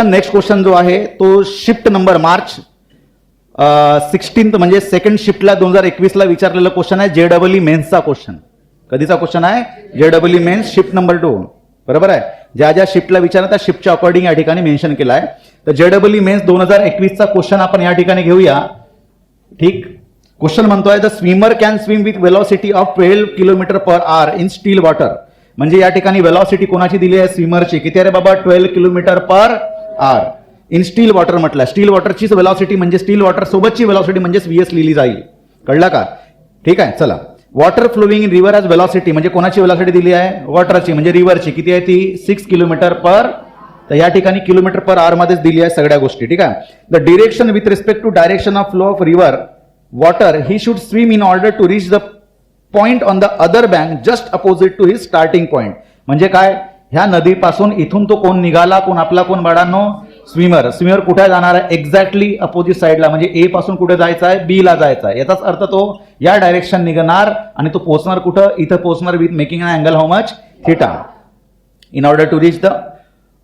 नेक्स्ट क्वेश्चन जो आहे तो शिफ्ट नंबर मार्च 16 म्हणजे सेकंड शिफ्टला 2021 विचारलेला क्वेश्चन आहे. JEE मेन्सचा क्वेश्चन. कधीचा क्वेश्चन आहे, JEE मेन्स शिफ्ट नंबर 2, बरोबर आहे. ज्या ज्या शिफ्टला विचारलं त्या शिफ्टच्या अकॉर्डिंग या ठिकाणी मेन्शन केला आहे. तर JEE मेन्स 2021चा क्वेश्चन आपण या ठिकाणी घेऊया. ठीक. क्वेश्चन म्हणतोय, the swimmer can swim with velocity of 12 km/h in still water. म्हणजे या ठिकाणी वेलॉसिटी कोणाची दिली आहे, स्विमरची. किती आहे रे बाबा, 12 km/h इन स्टील वॉटर म्हटलं. स्टील वॉटरचीच वेलॉसिटी म्हणजे स्टील वॉटर सोबतची वेलॉसिटी म्हणजे VS लिहिली जाईल. कळलं का. ठीक आहे. चला, water flowing in river has velocity, म्हणजे कोणाची वेलॉसिटी दिली आहे, वॉटरची म्हणजे रिव्हरची. किती आहे ती, 6 km/h. तर या ठिकाणी km/h मध्येच दिली आहे सगळ्या गोष्टी. ठीक आहे. The direction with respect to direction of flow of river water he should swim in order to reach the point on the other bank just opposite to his starting point. म्हणजे काय, ह्या नदीपासून इथून तो कोण निघाला, कोण आपला कोण बाळांनो, स्विमर. स्विमर कुठे जाणार आहे, एक्झॅक्टली अपोजिट साईडला, म्हणजे ए पासून कुठे जायचं आहे, बी ला जायचं आहे. याचाच अर्थ तो या डायरेक्शन निघणार आणि तो पोहोचणार कुठं, इथं पोहोचणार with making an angle how much, theta, in order to reach the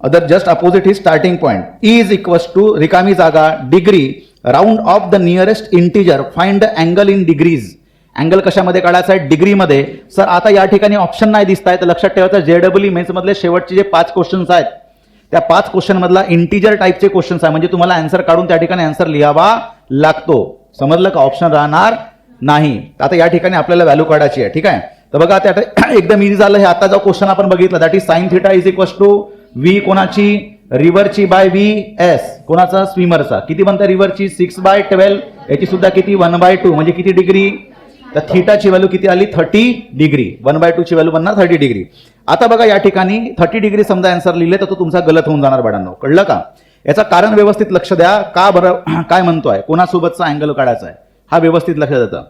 other just opposite his starting point. Is equals to रिकामी जागा degree round off the nearest integer find the angle in degrees. Angle कशामध्ये काढायचा आहे, डिग्रीमध्ये. Sir आता या ठिकाणी option नाही दिसत आहे, तर लक्षात ठेवायचं JEE मेन्स मधले शेवटचे जे 5 क्वेश्चन्स आहेत त्या 5 क्वेश्चन मधला इंटिजर टाईपचे क्वेश्चन्स आहे. म्हणजे तुम्हाला आन्सर काढून त्या ठिकाणी आन्सर लिहावा लागतो. समजलं का, ऑप्शन राहणार नाही. आता या ठिकाणी आपल्याला व्हॅल्यू काढायची आहे. ठीक आहे. तर बघा आता एकदम इझी झालं. हे आता जो क्वेश्चन आपण बघितला that is sine theta is equal to V कोणाची, रिव्हरची बाय VS कोणाचा, स्विमरचा. किती बनते रिव्हरची, 6/12. याची सुद्धा किती, 1/2 म्हणजे किती डिग्री. तर थीटाची व्हॅल्यू किती आली, 30 डिग्री. 1/2 ची व्हॅल्यू बनणार 30 डिग्री. आता बघा या ठिकाणी 30 डिग्री समजा आन्सर लिहिले तर तो तुमचा गलत होऊन जाणार बाळांनो. कळलं का. याचा कारण व्यवस्थित लक्ष द्या. का बरं काय म्हणतोय, कोणासोबतचा अँगल काढायचा आहे हा व्यवस्थित लक्ष देतं.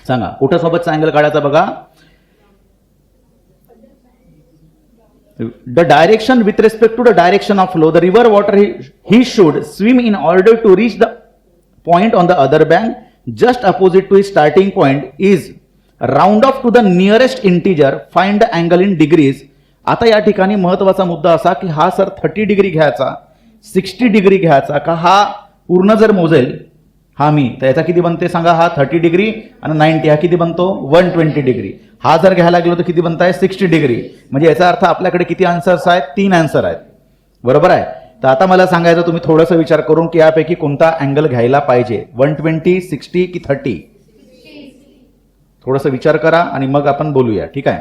सांगा कुठं सोबतचा अँगल काढायचा. बघा the direction with respect to the direction of flow the river water he should swim in order to reach the point on the other bank just opposite to his starting point is round off to the nearest integer find the angle in degrees. आता या ठिकाणी महत्वाचा मुद्दा असा की हा sir 30 degree घ्यायचा, 60 degree घ्यायचा का, हा पूर्ण जर मोजेल हा मी, तर याचा किती बनते सांगा, हा 30 डिग्री आणि 90 हा किती बनतो 120 डिग्री. हा जर घ्यायला गेलो तर किती बनताय 60 डिग्री. म्हणजे याचा अर्थ आपल्याकडे किती आन्सर्स आहेत, 3 आन्सर आहेत. बरोबर आहे. तर आता मला सांगायचं तुम्ही थोडंसं विचार करून की यापैकी कोणता अँगल घ्यायला पाहिजे, 120, 60 की 30. थोडंसं विचार करा आणि मग आपण बोलूया. ठीक आहे.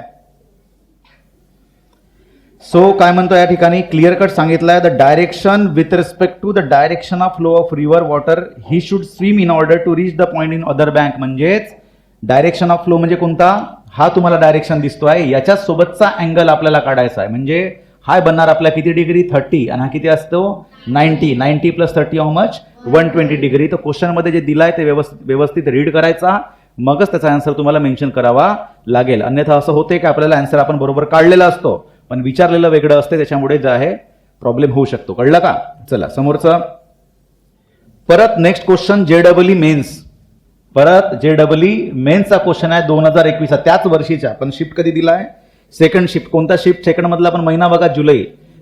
सो काय म्हणतो या ठिकाणी क्लिअर कट सांगितलंय, the direction with respect to the direction of flow of river water he should swim in order to reach the point in other bank. म्हणजेच डायरेक्शन ऑफ फ्लो म्हणजे कोणता, हा तुम्हाला डायरेक्शन दिसतोय याच्या सोबतचा अँगल आपल्याला काढायचा आहे. म्हणजे हा बनणार आपल्या किती डिग्री 30 आणि हा किती असतो 90 प्लस 30 हाऊ मच 120 डिग्री. तर क्वेश्चन मध्ये जे दिलाय ते व्यवस्थित रीड करायचा, मगच त्याचा आन्सर तुम्हाला मेन्शन करावा लागेल. अन्यथा असं होते की आपल्याला आन्सर आपण बरोबर काढलेला असतो पण विचारलेलं वेगळं असते, त्याच्यामुळे जे आहे प्रॉब्लेम होऊ शकतो. कळलं का? चला समोरचं परत नेक्स्ट क्वेश्चन JEE मेन्स. परत JEE मेन्सचा क्वेश्चन आहे 2021 त्याच वर्षीचा. पण शिफ्ट कधी दिलाय, सेकंड शिफ्ट. कोणता शिफ्ट? सेकंड मधला आपण महिना बघा जुलै.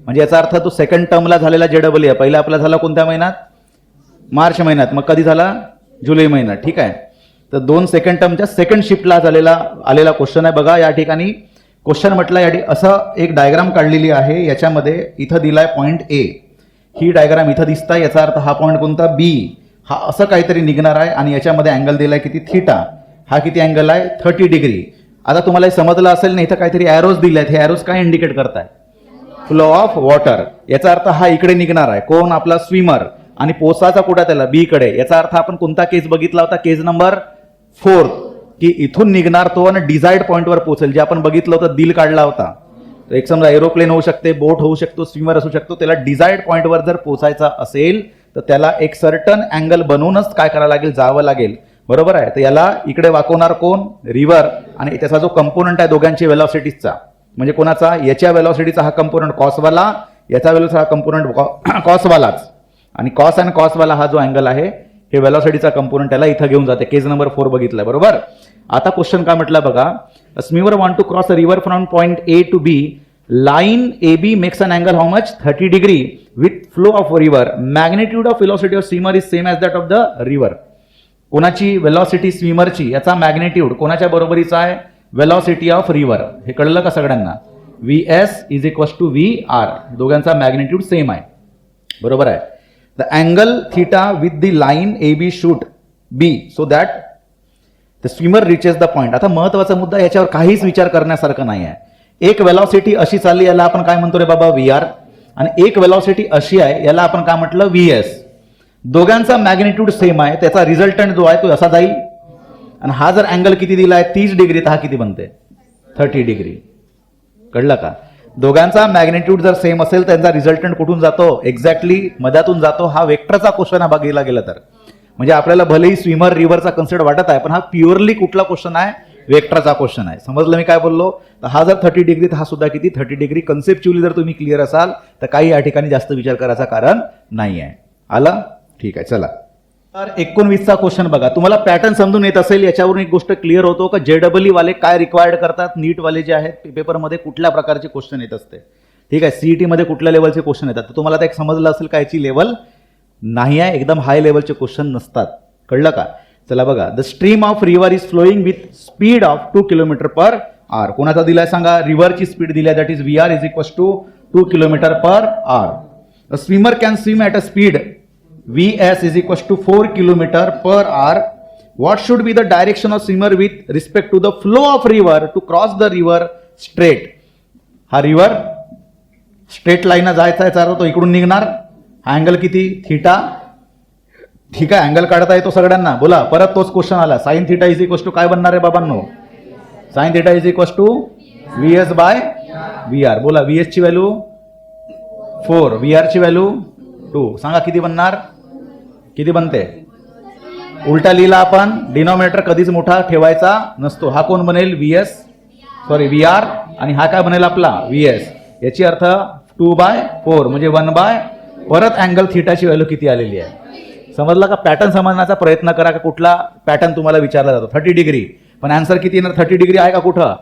म्हणजे याचा अर्थ तो सेकंड टर्मला झालेला JEE आहे. पहिला आपला झाला कोणत्या महिन्यात, मार्च महिन्यात. मग कधी झाला, जुलै महिन्यात. ठीक आहे, तर 2 सेकंड टर्मच्या सेकंड शिफ्टला आलेला क्वेश्चन आहे. बघा या ठिकाणी क्वेश्चन म्हटलं, या असं एक डायग्राम काढलेली आहे. याच्यामध्ये इथं दिलाय पॉइंट ए, ही डायग्राम इथं दिसताय. याचा अर्थ हा पॉइंट कोणता, बी. हा असं काहीतरी निघणार आहे आणि याच्यामध्ये अँगल दिलाय किती, थीटा. हा किती अँगल आहे, 30 डिग्री. आता तुम्हाला हे समजलं असेल ना, इथं काहीतरी एरोज दिले आहेत. हे एरोज काय इंडिकेट करताय, फ्लो ऑफ वॉटर. याचा अर्थ हा इकडे निघणार आहे, कोण, आपला स्विमर. आणि पोचायचा कुठं त्याला, बी कडे. याचा अर्थ आपण कोणता केस बघितला होता, केस नंबर 4, की इथून निघणार तो आणि डिझायर्ड पॉइंटवर पोहोचेल. जे आपण बघितलं होतं, दिल काढला होता. तर एक समजा एरोप्लेन होऊ शकते, बोट होऊ शकतो, स्विमर असू शकतो. त्याला डिझायर्ड पॉइंटवर जर पोचायचा असेल तर त्याला एक सर्टन अँगल बनवूनच काय करायला लागेल, जावं लागेल. बरोबर आहे. तर याला इकडे वाकवणार कोण, रिव्हर. आणि त्याचा जो कंपोनंट आहे दोघांची वेलॉसिटीजचा, म्हणजे कोणाचा, याच्या वेलॉसिटीचा हा कंपोनंट कॉसवाला, याचा वेलॉसिटीचा हा कंपोनंट कॉसवालाच. आणि कॉस आणि कॉसवाला हा जो अँगल आहे, हे वेलॉसिटीचा कंपोनंट त्याला इथं घेऊन जाते. केस नंबर 4 बघितलाय. बरोबर. आता क्वेश्चन काय म्हटलं बघा, swimmer want to cross a river from point A to B. Line AB makes an angle how much, 30 degree with flow of river. Magnitude of velocity of swimmer is same as that of the river. कोणाची velocity, स्विमरची. याचा magnitude कोणाच्या बरोबरीचा आहे, velocity of river. हे कळलं का सगळ्यांना. VS is equals to VR. दोघांचा मॅग्नेट्यूड सेम आहे. बरोबर आहे. The angle theta with the line AB should be so that the swimmer reaches the point. आता महत्वाचा मुद्दा, याच्यावर काहीच विचार करण्यासारखं नाही आहे. एक वेलॉसिटी अशी चालली, याला आपण काय म्हणतो रे बाबा, VR. आणि एक वेलॉसिटी अशी आहे, याला आपण काय म्हटलं, VS. दोघांचा मॅग्नेट्यूड सेम आहे, त्याचा रिझल्टंट जो आहे तो असा जाईल. आणि हा जर अँगल किती दिलाय 30 डिग्री, तर हा किती बनते 30 डिग्री. कळलं का? दोघांचा मॅग्नेट्यूड जर सेम असेल तर त्यांचा रिझल्टंट कुठून जातो, एक्झॅक्टली मध्यातून जातो. हा वेक्टरचा क्वेश्चन आहे बघायला गेलं तर. म्हणजे आपल्याला भलेही स्विमर रिव्हरचा कन्सेप्ट वाटत आहे, पण हा प्युअरली कुठला क्वेश्चन आहे, वेक्टरचा क्वेश्चन आहे. समजलं मी काय बोललो. तर हा जर 30 डिग्री, तर हा सुद्धा किती 30 डिग्री. कन्सेप्च्युअली जर तुम्ही क्लिअर असाल तर काही या ठिकाणी जास्त विचार करायचा कारण नाही आहे. आलं? ठीक आहे, चला. तर 19चा क्वेश्चन बघा. तुम्हाला पॅटर्न समजून येत असेल, याच्यावरून एक गोष्ट क्लिअर होतो का JEE वाले काय रिक्वायर्ड करतात, नीट वाले जे आहेत पेपरमध्ये कुठल्या प्रकारचे क्वेश्चन येत असते. ठीक आहे, CET मध्ये कुठल्या लेवलचे क्वेश्चन येतात. तर तुम्हाला आता एक समजलं असेल का याची लेवल नाही आहे, एकदम हाय लेवलचे क्वेश्चन नसतात. कळलं का? चला बघा. The stream of river is flowing with speed of 2 km/h. कोणाचा दिलाय सांगा, रिव्हरची स्पीड दिली आहे, that is VR is equals to 2 km/h. A swimmer can swim at a speed VS is equals to 4 km/h. What should be the direction of swimmer with respect to the flow of river to cross the river straight? हा river straight line जायचा आहे, तो इकडून निघणार. हा angle किती, theta. ठीक आहे, अँगल काढता येतो सगळ्यांना. बोला, परत तोच क्वेश्चन आला. Sine theta is equals to काय बनणार आहे बाबांनो, sine theta is equals to VS/VR. बोला, VS ची व्हॅल्यू 4, VR ची व्हॅल्यू 2. सांगा किती बनणार, किती बनते. उलटा लिहिला आपण, डिनॉमिनेटर कधीच मोठा ठेवायचा नसतो. हा कोण बनेल, VR. आणि हा काय बनेल आपला VS. याची अर्थ 2/4 म्हणजे 1/, परत अँगल थीटाची व्हॅल्यू किती आलेली आहे. समजला का? पॅटर्न समजण्याचा प्रयत्न करा का कुठला पॅटर्न तुम्हाला विचारला जातो. 30 डिग्री, पण आन्सर किती येणार, 30 डिग्री आहे का कुठं.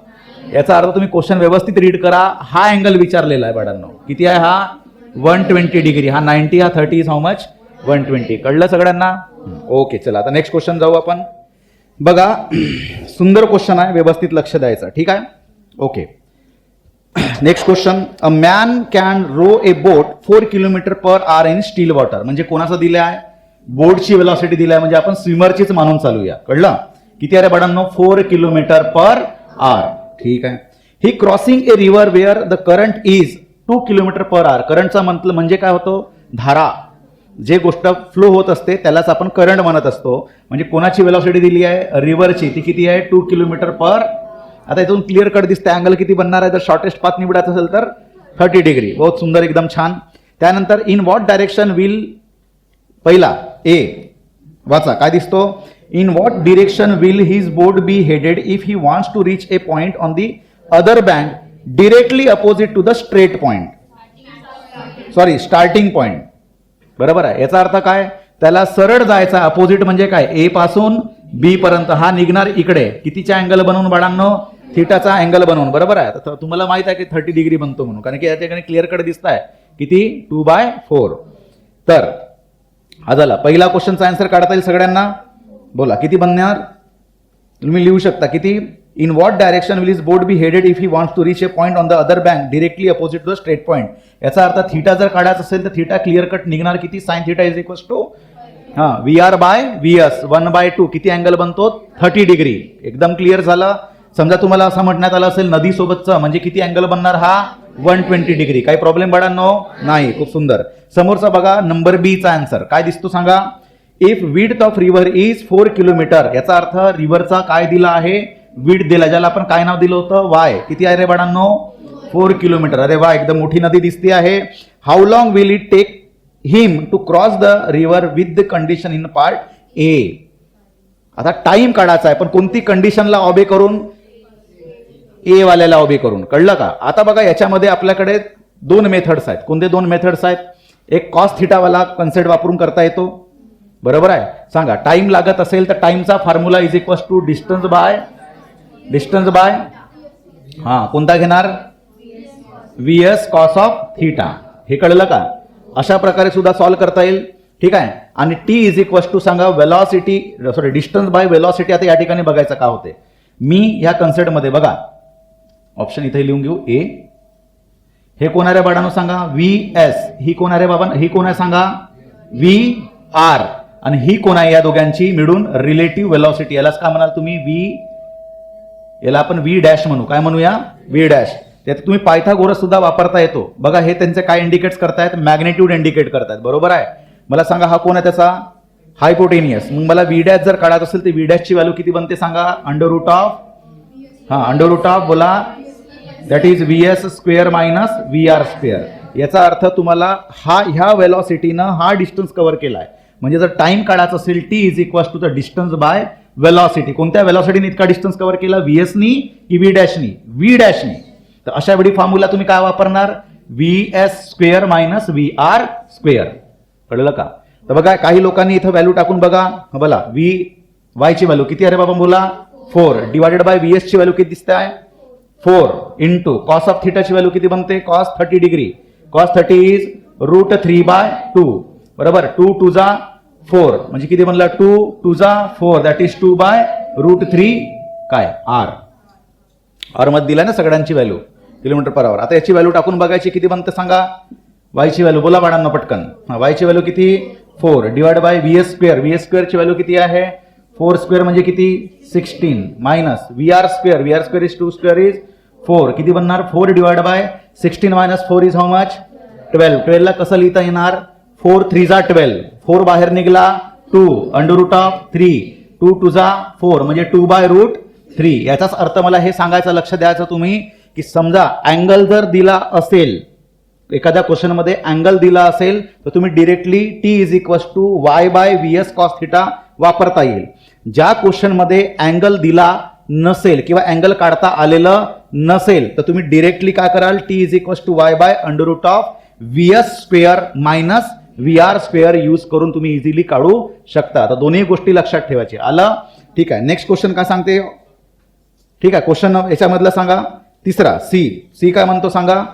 याचा अर्थ तुम्ही क्वेश्चन व्यवस्थित रीड करा. हा अँगल विचारलेला आहे बाळांनो, किती आहे हा, 120 डिग्री. हा 90, हा 30 इज हाऊ मच, 120. कळलं सगळ्यांना? ओके, चला आता नेक्स्ट क्वेश्चन जाऊ आपण. बघा, सुंदर क्वेश्चन आहे, व्यवस्थित लक्ष द्यायचं. ठीक आहे, okay. Next question. A man can row a boat 4 km/h in still water. म्हणजे कोणाचं दिलं आहे, बोटची वेलॉसिटी दिली आहे, म्हणजे आपण स्विमरचीच मानून चालूया. कळलं? किती आहे बाळांनो, 4 km/h. ठीक आहे. ही crossing a river where the current is 2 kilometre per hour. करंटचा म्हणजे काय होतो, धारा, जे गोष्ट फ्लो होत असते त्यालाच आपण करंट म्हणत असतो. म्हणजे कोणाची वेलॉसिटी दिली आहे, रिव्हरची, ती किती आहे, 2 किलोमीटर पर. आता इथून क्लिअर कट दिसते अँगल किती बनणार आहे, जर शॉर्टेस्ट पाथ निवडायचं असेल तर 30 डिग्री. बहुत सुंदर, एकदम छान. त्यानंतर इन व्हॉट डायरेक्शन विल, पहिला ए वाचा काय दिसतो, in what direction will his boat be headed if he wants to reach a point on the other bank directly opposite to the straight point, sorry starting point. बरोबर आहे. याचा अर्थ काय, त्याला सरळ जायचा, अपोजिट म्हणजे काय, ए पासून बी पर्यंत. हा निघणार इकडे, कितीचा अँगल बनवून बाळांनो, थिटाचा अँगल बनवून. बरोबर आहे. तर तुम्हाला माहित आहे की 30 डिग्री बनतो म्हणून, कारण की या ठिकाणी क्लिअर कट दिसत आहे किती, 2/4. तर हा झाला पहिला क्वेश्चनचा आन्सर काढता येईल सगळ्यांना. बोला किती बनणार, तुम्ही लिहू शकता किती, in what direction will his boat be headed if he wants to reach a point on the other bank directly opposite to the straight point. याचा अर्थ थीटा जर काढायचा असेल तर थीटा क्लिअर कट निघणार किती, sine theta is equal to VR/VS 1/2. किती angle बनतो, 30 डिग्री. एकदम क्लिअर झालं. समजा तुम्हाला असं म्हणण्यात आलं असेल नदी सोबतचं, म्हणजे किती अँगल बनणार, हा 120 डिग्री. काही प्रॉब्लेम बाळांनो नाही. खूप सुंदर. समोरचा बघा नंबर बी चा आन्सर काय दिसतो सांगा, if width of river is 4 kilometre. याचा अर्थ रिव्हरचा काय दिला आहे, विड्थ दिला, ज्याला आपण काय नाव दिलं होतं, वाय. किती आहे रे बाळांनो, 4 किलोमीटर. अरे वा, एकदम मोठी नदी दिसते आहे. How long will it take him to cross the river with the condition in part A. आता टाइम काढायचा आहे, पण कोणती कंडिशनला ऑबे करून, ए वाल्याला ऑबे करून. कळलं का. आता बघा याच्यामध्ये आपल्याकडे 2 मेथड्स आहेत. कोणते 2 मेथड्स आहेत, एक कॉस थिटावाला कन्सेप्ट वापरून करता येतो. बरोबर आहे. सांगा टाइम लागत असेल तर टाइमचा formula is equal to distance by हा कोणता घेणार, VS कॉस ऑफ थिटा. हे कळलं का. अशा प्रकारे सुद्धा सॉल्व्ह करता येईल. ठीक आहे. आणि टी इज इक्वल टू सांगा velocity, sorry distance by velocity. आता या ठिकाणी बघायचं का होते, मी या कन्सेप्ट मध्ये बघा ऑप्शन इथे लिहून घेऊ. ए हे कोण आहे बाळांनो सांगा, VS. ही कोण आहे बाबा, ही कोण आहे सांगा, VR. आणि ही कोण आहे, या दोघांची मिळून रिलेटिव्ह वेलॉसिटी. यालाच काय म्हणाल तुम्ही, याला आपण V डॅश म्हणू. काय म्हणूया, V डॅश. त्यात तुम्ही पायथागोरस सुद्धा वापरता येतो. बघा हे त्यांचे काय इंडिकेट करतायत, मॅग्नेट्यूड इंडिकेट करतायत. बरोबर आहे. मला सांगा हा कोण आहे त्याचा, हायपोटेनियस. मग मला V डॅश जर काढायचं असेल तर V डॅशची व्हॅल्यू किती बनते सांगा, अंडर रूट ऑफ बोला, that is VS square minus VR square. याचा अर्थ तुम्हाला ह्या वेलॉसिटीनं हा डिस्टन्स कव्हर केलाय. म्हणजे जर टाइम काढायचा असेल T is equal to the distance by velocity. कोणत्या वेलॉसिटीने इतका डिस्टन्स कव्हर केला, VSनी की V डॅशनी, V डॅशनी. तर अशा वेळी फॉर्म्युला तुम्ही काय वापरणार, VS square minus VR square. कळलं का. तर बघा काही लोकांनी इथं व्हॅल्यू टाकून बघा. बोला VY ची व्हॅल्यू किती आहे बाबा, बोला 4 डिवायडेड बाय VS ची व्हॅल्यू किती दिसते आहे, 4 इंटू कॉस ऑफ थिटाची व्हॅल्यू किती बनते, कॉस 30 डिग्री. Cos 30 is √3/2. बरोबर. 2 2 जा 4 म्हणजे किती बनला, 2 2 जा 4 दॅट इज 2/√3 काय R मध्ये दिला ना सगळ्यांची व्हॅल्यू किलोमीटर पर आवर. आता याची व्हॅल्यू टाकून बघायची किती बनते सांगा, Y ची व्हॅल्यू बोला बाळांना पटकन. Y ची व्हॅल्यू किती, 4 divide by VS square. VS square ची व्हॅल्यू किती आहे, 4 स्क्वेअर म्हणजे किती 16 minus VR square is 2 square is 4. किती बनणार, 4 divide by 16 minus 4 is how much, 12. 12 ला कसं लिहिता येणार, 4 3 जा 12. 4 बाहेर निघला 2 अंडर रूट ऑफ 3. 2 2 जा 4 म्हणजे 2/√3. याचाच अर्थ मला हे सांगायचं, लक्ष द्यायचं तुम्ही, की समजा अँगल जर दिला असेल, एखाद्या क्वेश्चन मध्ये अँगल दिला असेल तर तुम्ही directly T is equal to Y/VS cos theta वापरता येईल. ज्या क्वेश्चन मध्ये अँगल दिला नसेल किंवा अँगल काढता आलेलं नसेल तर तुम्ही डिरेक्टली काय कराल, T is equal to Y/√VS square minus VR square use करून तुम्ही इझिली काढू शकता. आता दोन्ही गोष्टी लक्षात ठेवायची. आलं. ठीक आहे. नेक्स्ट क्वेश्चन काय सांगते, ठीक आहे क्वेश्चन याच्यामधला सांगा तिसरा सी काय म्हणतो सांगा,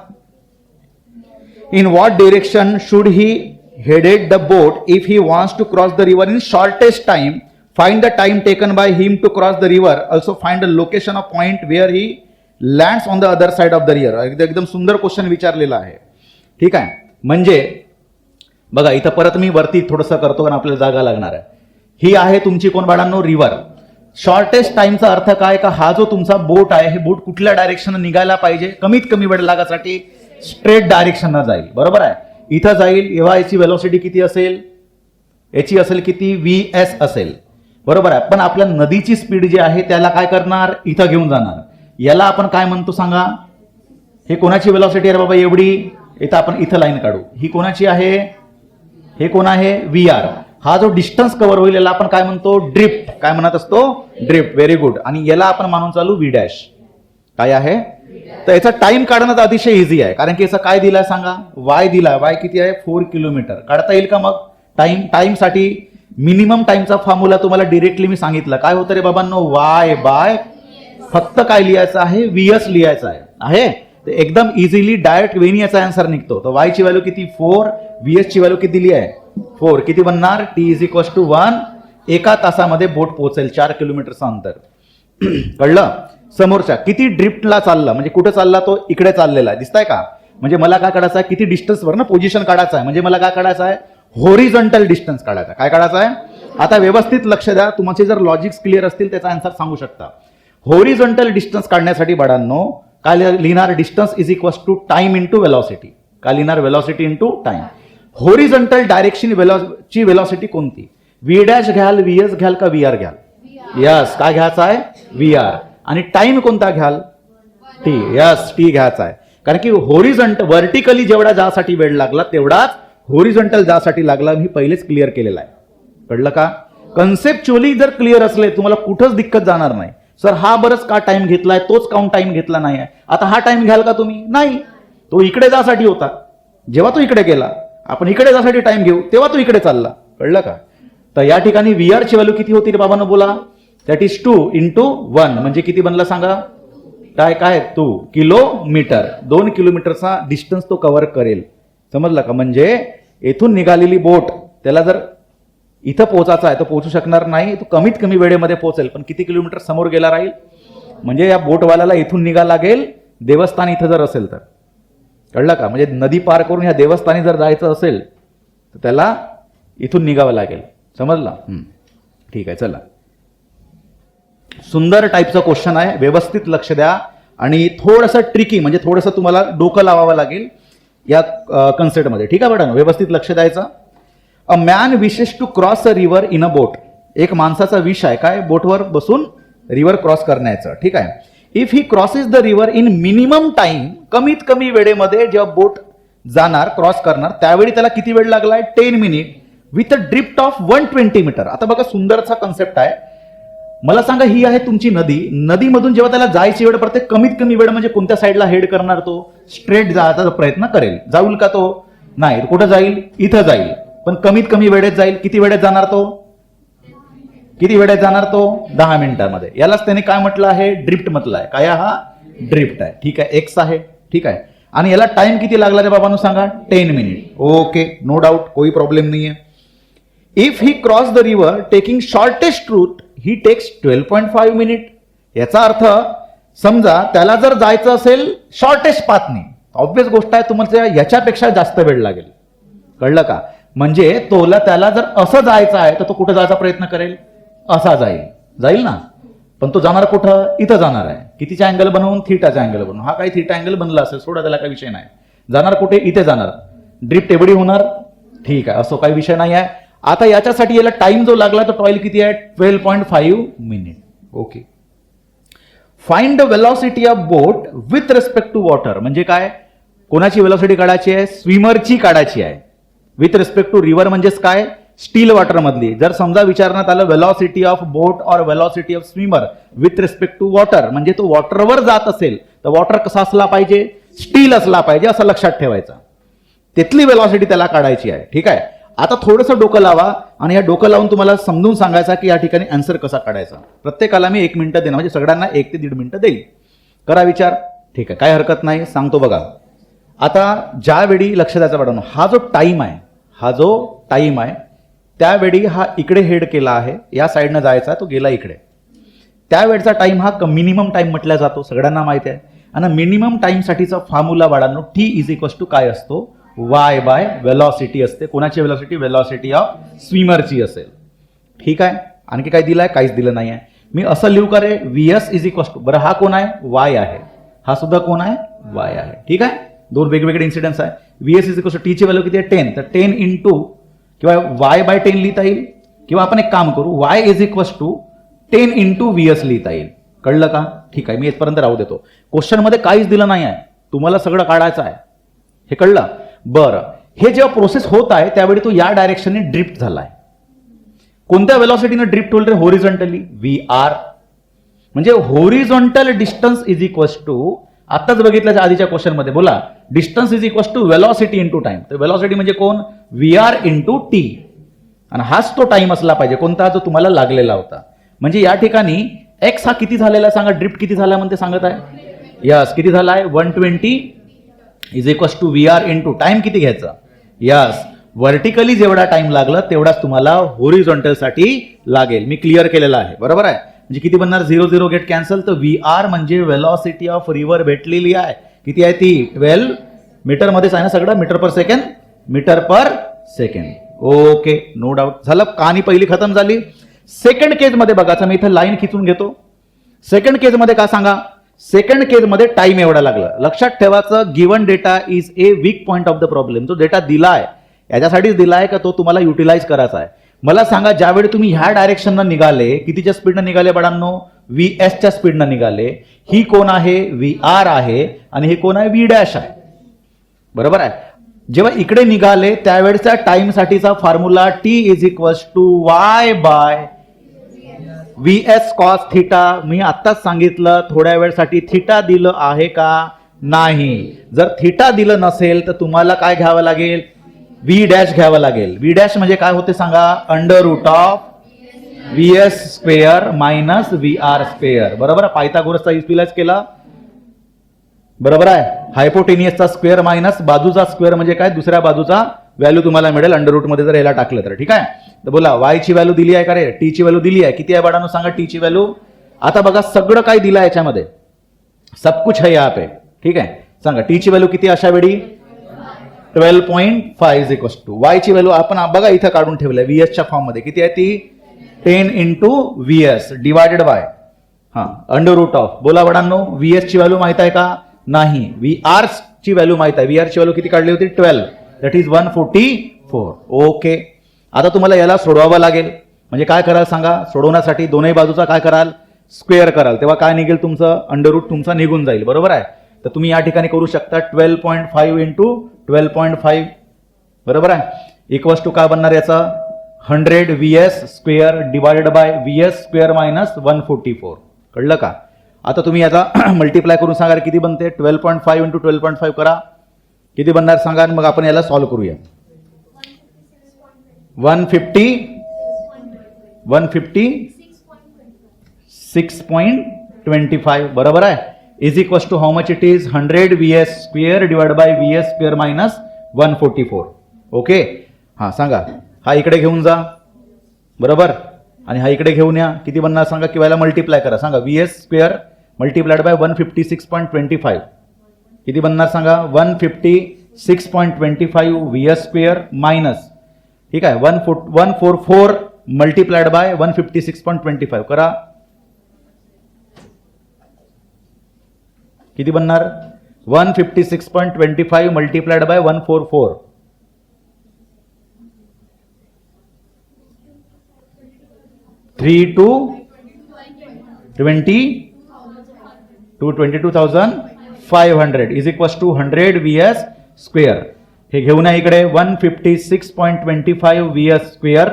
in what direction should he headed the boat if he wants to cross the river in shortest time, find the time taken by him to cross the river, also find the location of point where he lands on the other side of the river. एकदम सुंदर question विचारलेला आहे. ठीक आहे. म्हणजे बघा इथं परत मी वरती थोडंसं करतो कारण आपल्याला जागा लागणार आहे. ही आहे तुमची कोण बाळांनो, रिव्हर. शॉर्टेस्ट टाइमचा अर्थ काय, का हा जो तुमचा बोट आहे हे बोट कुठल्या डायरेक्शन निघायला पाहिजे, कमीत कमी वेळ लागासाठी स्ट्रेट डायरेक्शनला जाईल, बरोबर आहे. इथं जाईल तेव्हा याची वेलोसिटी किती असेल, याची असेल किती, VS असेल, बरोबर आहे. पण आपल्या नदीची स्पीड जी आहे त्याला काय करणार, इथं घेऊन जाणार. याला आपण काय म्हणतो सांगा, हे कोणाची वेलोसिटी आहे बाबा एवढी, इथं आपण इथं लाईन काढू, ही कोणाची आहे, हे कोण आहे, VR. हा जो डिस्टन्स कव्हर होईल याला आपण काय म्हणतो, ड्रिफ्ट. काय म्हणत असतो, ड्रिफ्ट. Very good. आणि याला आपण मानून चालू V'. काय आहे, तर याचा टाइम काढणं तर अतिशय इझी आहे, कारण की याचा काय दिलाय सांगा, Y दिला. Y किती आहे, 4 किलोमीटर. काढता येईल का मग टाइम साठी मिनिमम टाइमचा फॉर्म्युला तुम्हाला डिरेक्टली मी सांगितलं. काय होतं रे बाबांनो, Y बाय फक्त काय लिहायचं आहे, VS लिहायचं आहे. ते एकदम इझिली डायरेक्ट वेनी याचा आन्सर निघतो. तर Y ची व्हॅल्यू किती, 4. VS ची व्हॅल्यू किती दिली आहे, 4. किती बनणार, T = 1. एका तासामध्ये बोट पोहोचेल 4 किलोमीटरचं अंतर. कळलं. समोरच्या किती ड्रिफ्टला चालला, म्हणजे कुठे चालला, तो इकडे चाललेला आहे, दिसताय का. म्हणजे मला काय काढायचं आहे, किती डिस्टन्सवर ना पोझिशन काढायचं आहे. म्हणजे मला काय काढायचं आहे, होरिझॉन्टल डिस्टन्स काढायचा. काय काढायचं आहे, आता व्यवस्थित लक्ष द्या. तुमचे जर लॉजिक्स क्लिअर असतील त्याचा आन्सर सांगू शकता. होरिझॉन्टल डिस्टन्स काढण्यासाठी बाळांनो काय लिहिणार, डिस्टन्स = टाइम इंटू वेलॉसिटी. काय लिहिणार, velocity into time. Horizontal direction ची वेलॉसिटी कोणती, V' घ्याल, VS घ्याल का VR घ्याल, यस. काय घ्यायचं आहे, VR. आणि टाइम कोणता घ्याल, T. यस, T घ्यायचा आहे. कारण की होरिझॉन्टल व्हर्टिकली जेवढा जासाठी वेळ लागला तेवढाच होरिझॉन्टल जासाठी लागला. मी पहिलेच क्लिअर केलेला आहे. कळलं का. कन्सेप्च्युअली जर क्लिअर असले तुम्हाला कुठंच दिक्कत जाणार नाही. सर हा बरंच का टाइम घेतलाय, तोच काउंट टाइम घेतला नाही आहे. आता हा टाइम घ्याल का तुम्ही, नाही. तो इकडे जासाठी होता, जेव्हा तो इकडे गेला, आपण इकडे जासाठी टाइम घेऊ तेव्हा तो इकडे चालला. कळलं का. तर या ठिकाणी VR ची व्हॅल्यू किती होती रे बाबांनो, बोला. That is 2 × 1. म्हणजे किती बनला सांगा, काय 2 किलोमीटर. 2 किलोमीटरचा डिस्टन्स तो कव्हर करेल. समजलं का. म्हणजे येथून निघालेली बोट त्याला जर इथं पोहोचायचा आहे तर पोहोचू शकणार नाही. तो कमीत कमी वेळेमध्ये पोहोचेल, पण किती किलोमीटर समोर गेला राहील. म्हणजे या बोटवाल्याला इथून निघा लागेल देवस्थान इथं जर असेल तर. कळलं का. म्हणजे नदी पार करून ह्या देवस्थानी जर जायचं असेल तर त्याला इथून निघावं लागेल. समजला. ठीक आहे, चला. सुंदर टाईपचा क्वेश्चन आहे, व्यवस्थित लक्ष द्या. आणि थोडंसं ट्रिकी, म्हणजे थोडंसं तुम्हाला डोकं लावावं लागेल या कन्सेप्टमध्ये. ठीक आहे बेटा, व्यवस्थित लक्ष द्यायचं. A man wishes to cross a river in a boat. एक माणसाचा विष आहे काय, बोटवर बसून रिव्हर क्रॉस करण्याचं. ठीक आहे. If he crosses the river in minimum time, कमीत कमी वेळेमध्ये जेव्हा बोट जाणार, क्रॉस करणार, त्यावेळी त्याला किती वेळ लागलाय, 10 minute with a drift of 120 metre. आता बघा सुंदरचा कन्सेप्ट आहे. मला सांगा, ही आहे तुमची नदी. नदीमधून जेव्हा त्याला जायची वेळ पडते, कमीत कमी वेळ म्हणजे कोणत्या साईडला हेड करणार, तो स्ट्रेट जायचा प्रयत्न करेल. जाईल का तो, नाही. कुठं जाईल, इथं जाईल. पण कमीत कमी वेळेत जाईल. किती वेळेत जाणार तो, किती वेळेत जाणार तो, 10 मिनिटांमध्ये. यालाच त्याने काय म्हटलं आहे, ड्रिफ्ट म्हटलं आहे. काय, हा ड्रिफ्ट आहे. ठीक आहे, X आहे. ठीक आहे. आणि याला टाइम किती लागला रे बाबांनो सांगा, 10 मिनिट. ओके, नो डाऊट, कोई प्रॉब्लेम नाही आहे. If he cross the river taking shortest route, he takes 12.5 minute. याचा अर्थ समजा त्याला जर जायचं असेल शॉर्टेस्ट पाथनी, ऑब्वियस गोष्ट आहे तुम्हाला याच्यापेक्षा जास्त वेळ लागेल. कळलं का. म्हणजे त्याला जर असं जायचं आहे तर तो कुठं जायचा प्रयत्न करेल, असा जाईल ना. पण तो जाणार कुठं, इथं जाणार आहे. कितीचा अँगल बनवून, थीटाचा अँगल बनवून. हा काही थीटा अँगल बनला असेल, सोडा, त्याला काही विषय नाही. जाणार कुठे, इथे जाणार. ड्रिफ्ट एवढी होणार. ठीक आहे, असं काही विषय नाही आहे. आता याच्यासाठी याला टाइम जो लागला तो टॉयल किती आहे, 12.5 minute. Okay. Find the velocity of boat with respect to water. म्हणजे काय, कोणाची वेलॉसिटी काढायची आहे, स्विमरची काढायची आहे. विथ रिस्पेक्ट टू रिव्हर म्हणजेच काय, स्टील वॉटर मधली. जर समजा विचारण्यात आलं वेलॉसिटी ऑफ बोट और velocity of swimmer with respect to water, म्हणजे तो वॉटरवर जात असेल तर वॉटर कसा असला पाहिजे, स्टील असला पाहिजे, असं लक्षात ठेवायचं. तिथली वेलॉसिटी त्याला काढायची आहे. ठीक आहे. आता थोडंसं डोकं लावा आणि या डोकं लावून तुम्हाला समजून सांगायचा की या ठिकाणी आन्सर कसा काढायचा. प्रत्येकाला मी 1 मिनिटं देणार, म्हणजे सगळ्यांना 1 ते 1.5 मिनिटं देईल. करा विचार. ठीक आहे, काय हरकत नाही, सांगतो बघा. आता ज्यावेळी लक्ष द्यायचं पडणं, हा जो टाइम आहे, त्यावेळी हा इकडे हेड केला आहे, या साईडनं जायचा, तो गेला इकडे. त्यावेळचा टाइम हा मिनिमम टाइम म्हटला जातो, सगळ्यांना माहिती आहे. आणि मिनिमम टाइमसाठीचा फॉर्म्युला बाळांनो, T = काय असतो, Y बाय वेलॉसिटी असते. कोणाची वेलॉसिटी, वेलॉसिटी ऑफ स्विमरची असेल. ठीक आहे. आणखी काय दिलंय, काहीच दिलं नाही आहे. मी असं लिहू का रे, VS = बरं, हा कोण आहे, Y आहे. हा सुद्धा कोण आहे, Y आहे. ठीक आहे. दोन वेगवेगळे इन्सिडेंट्स आहे. VS is equal to T ची व्हॅल्यू किती आहे 10, तर 10 इंटू किंवा वाय बाय 10 लिहिता येईल, किंवा आपण एक काम करू y is equal to 10 into VS लिहिता येईल. कळलं का? ठीक आहे, मी इथपर्यंत राहू देतो. क्वेश्चनमध्ये काहीच दिलं नाही आहे, तुम्हाला सगळं काढायचं आहे. हे कळलं? बरं, हे जेव्हा प्रोसेस होत आहे त्यावेळी तो या डायरेक्शनने ड्रिफ्ट झालाय. कोणत्या वेलॉसिटीने ड्रिफ्ट होईल रे? Horizontally, V R. म्हणजे horizontal distance is equal to, आताच बघितलं आधीच्या क्वेश्चन मध्ये, बोला distance is equal to velocity into time. तर वेलॉसिटी म्हणजे कोण? व्ही आर इंटू टी, आणि हाच तो टाइम असला पाहिजे कोणता? जो तुम्हाला लागलेला होता. म्हणजे या ठिकाणी एक्स हा किती झालेला सांगा, ड्रिफ्ट किती झाला म्हणते सांगत आहे. यस, किती झाला आहे? 120 is equal to V R into time किती घ्यायचा? यस, व्हर्टिकली जेवढा टाइम लागला तेवढाच तुम्हाला होरिझॉन्टल साठी लागेल. मी क्लिअर केलेला आहे, बरोबर आहे. म्हणजे किती बनणार? 0 0 गेट कॅन्सल. तर व्ही आर म्हणजे वेलॉसिटी ऑफ रिव्हर भेटलेली आहे. किती आहे ती? 12 मीटर मध्येच आहे ना सगळं, metre per second, metre per second. Okay, no doubt. झालं, कहाणी पहिली खतम झाली. सेकंड केस मध्ये बघायचं, मी इथं लाईन खिचून घेतो. सेकंड केस मध्ये का सांगा? सेकंड केस मध्ये टाइम एवढा लागला. लक्षात ठेवायचं, given data is a weak point of the problem. जो डेटा दिला आहे याच्यासाठीच दिला आहे का तो तुम्हाला युटिलाइज करायचा आहे. मला सांगा, ज्यावेळी तुम्ही ह्या डायरेक्शननं निघाले, कितीच्या स्पीडनं निघाले बाळांनो? व्हीएस च्या स्पीडनं निघाले. ही कोण आहे? व्ही आर आहे, आणि हे कोण आहे? व्ही डॅश आहे, बरोबर आहे. जेव्हा इकडे निघाले त्यावेळेचा टाइम साठीचा formula T is equal to Y by VS cos theta. मी आत्ताच सांगितलं, थोड्या वेळसाठी थिटा दिलं आहे का? नाही. जर थिटा दिलं नसेल तर तुम्हाला काय घ्यावं लागेल? व्ही डॅश घ्यावं लागेल. व्ही डॅश म्हणजे काय होते सांगा? Under root of VS square minus V R square, बरोबर आहे. पायथागोरसचा युटिलाइज केला, बरोबर आहे. हायपोटेनियसचा स्क्वेअर मायनस बाजूचा स्क्वेअर म्हणजे काय? दुसऱ्या बाजूचा व्हॅल्यू तुम्हाला मिळेल अंडर रूट मध्ये जर याला टाकलं तर. ठीक आहे. तर बोला, वाय ची व्हॅल्यू दिली आहे का रे? टी ची व्हॅल्यू दिली आहे. किती आहे बाळांनो सांगा टी ची व्हॅल्यू? आता बघा सगळं काय दिलं आहे याच्यामध्ये, सब कुछ है यहाँ पे. ठीक आहे, सांगा टी ची व्हॅल्यू किती अशा वेळी? 12.5 इज इक्वल टू वाय ची व्हॅल्यू आपण बघा इथं काढून ठेवलंय व्हीएस च्या फॉर्म मध्ये. किती आहे ती? 10 into VS divided by under root of. बोला बाळांनो, व्हीएस ची व्हॅल्यू माहित आहे का? नाही. व्ही आर ची व्हॅल्यू माहित आहे. व्ही आर ची व्हॅल्यू किती काढली होती? 12, दॅट इज 144. ओके, आता तुम्हाला याला सोडवावं लागेल. म्हणजे काय कराल सांगा? सोडवण्यासाठी दोन्ही बाजूचा काय कराल? स्क्वेअर कराल. तेव्हा काय निघेल तुमचं? अंडर रूट तुमचा निघून जाईल, बरोबर आहे. तर तुम्ही या ठिकाणी करू शकता 12.5 इंटू 12.5, बरोबर आहे, इक्वल्स टू काय बनणार याचा? 100 VS square divided by VS square minus 144. कळलं का? आता तुम्ही याचा मल्टिप्लाय करून सांगा किती बनते? 12.5 इंटू 12.5 करा, किती बनणार सांगा, मग आपण याला सॉल्व्ह करूया. 156.25 बरोबर आहे, is equals to how much it is? 100 VS square divide by VS square minus 144. Okay, हा सांगा, हा इकडे घेऊन जा, बरोबर, आणि हा इकडे घेऊन या, किती बनणार सांगा, किंवा याला मल्टिप्लाय करा सांगा. व्हीएस स्क्वेअर मल्टिप्लाइड बाय 156.25 किती बनणार सांगा? 156.25 व्हीएस स्क्वेअर मायनस, ठीक आहे, 144 मल्टिप्लाइड बाय 156.25 करा, किती बनणार? 156.25 multiplied by 144, 22,500 is equals to 100 VS square. हे घेऊन या इकडे, 156.25 VS square,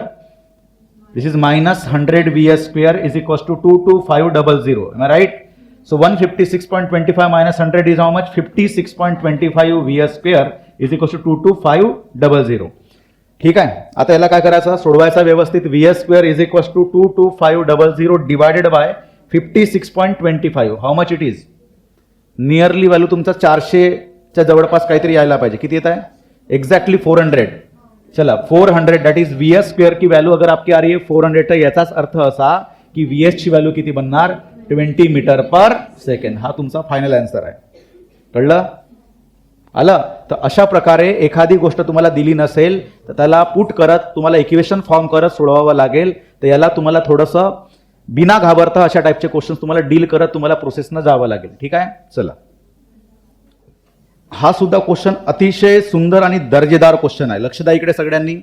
this is minus 100 VS square is equals to 22500. Am I right? So 156.25 minus 100 is how much? 56.25 VS square is equals to 22500. ठीक आहे, आता याला काय करायचं? सोडवायचा व्यवस्थित. VS square is equals to 22500 divided by 56.25. How much it is? Nearly value तुमचा 400 च्या जवळपास काहीतरी यायला पाहिजे. किती येत आहे? एक्झॅक्टली 400. चला 400 दॅट इज VS स्क्वेअर की व्हॅल्यू अगर आपकी आ रही है 400, तर याचाच अर्थ असा की VS ची व्हॅल्यू किती बनणार? 20 मीटर पर सेकंड. हा तुमचा फायनल आन्सर आहे. कळलं? आलं? तर अशा प्रकारे एखादी गोष्ट तुम्हाला दिली नसेल तर त्याला पुट करत तुम्हाला इक्वेशन फॉर्म करत सोडवावं लागेल. तर याला तुम्हाला थोडंसं बिना घाबरता अशा टाईपचे क्वेश्चन्स तुम्हाला डील करत तुम्हाला प्रोसेसनं जावं लागेल. ठीक आहे, चला. हा सुद्धा क्वेश्चन अतिशय सुंदर आणि दर्जेदार क्वेश्चन आहे. लक्ष द्या इकडे सगळ्यांनी.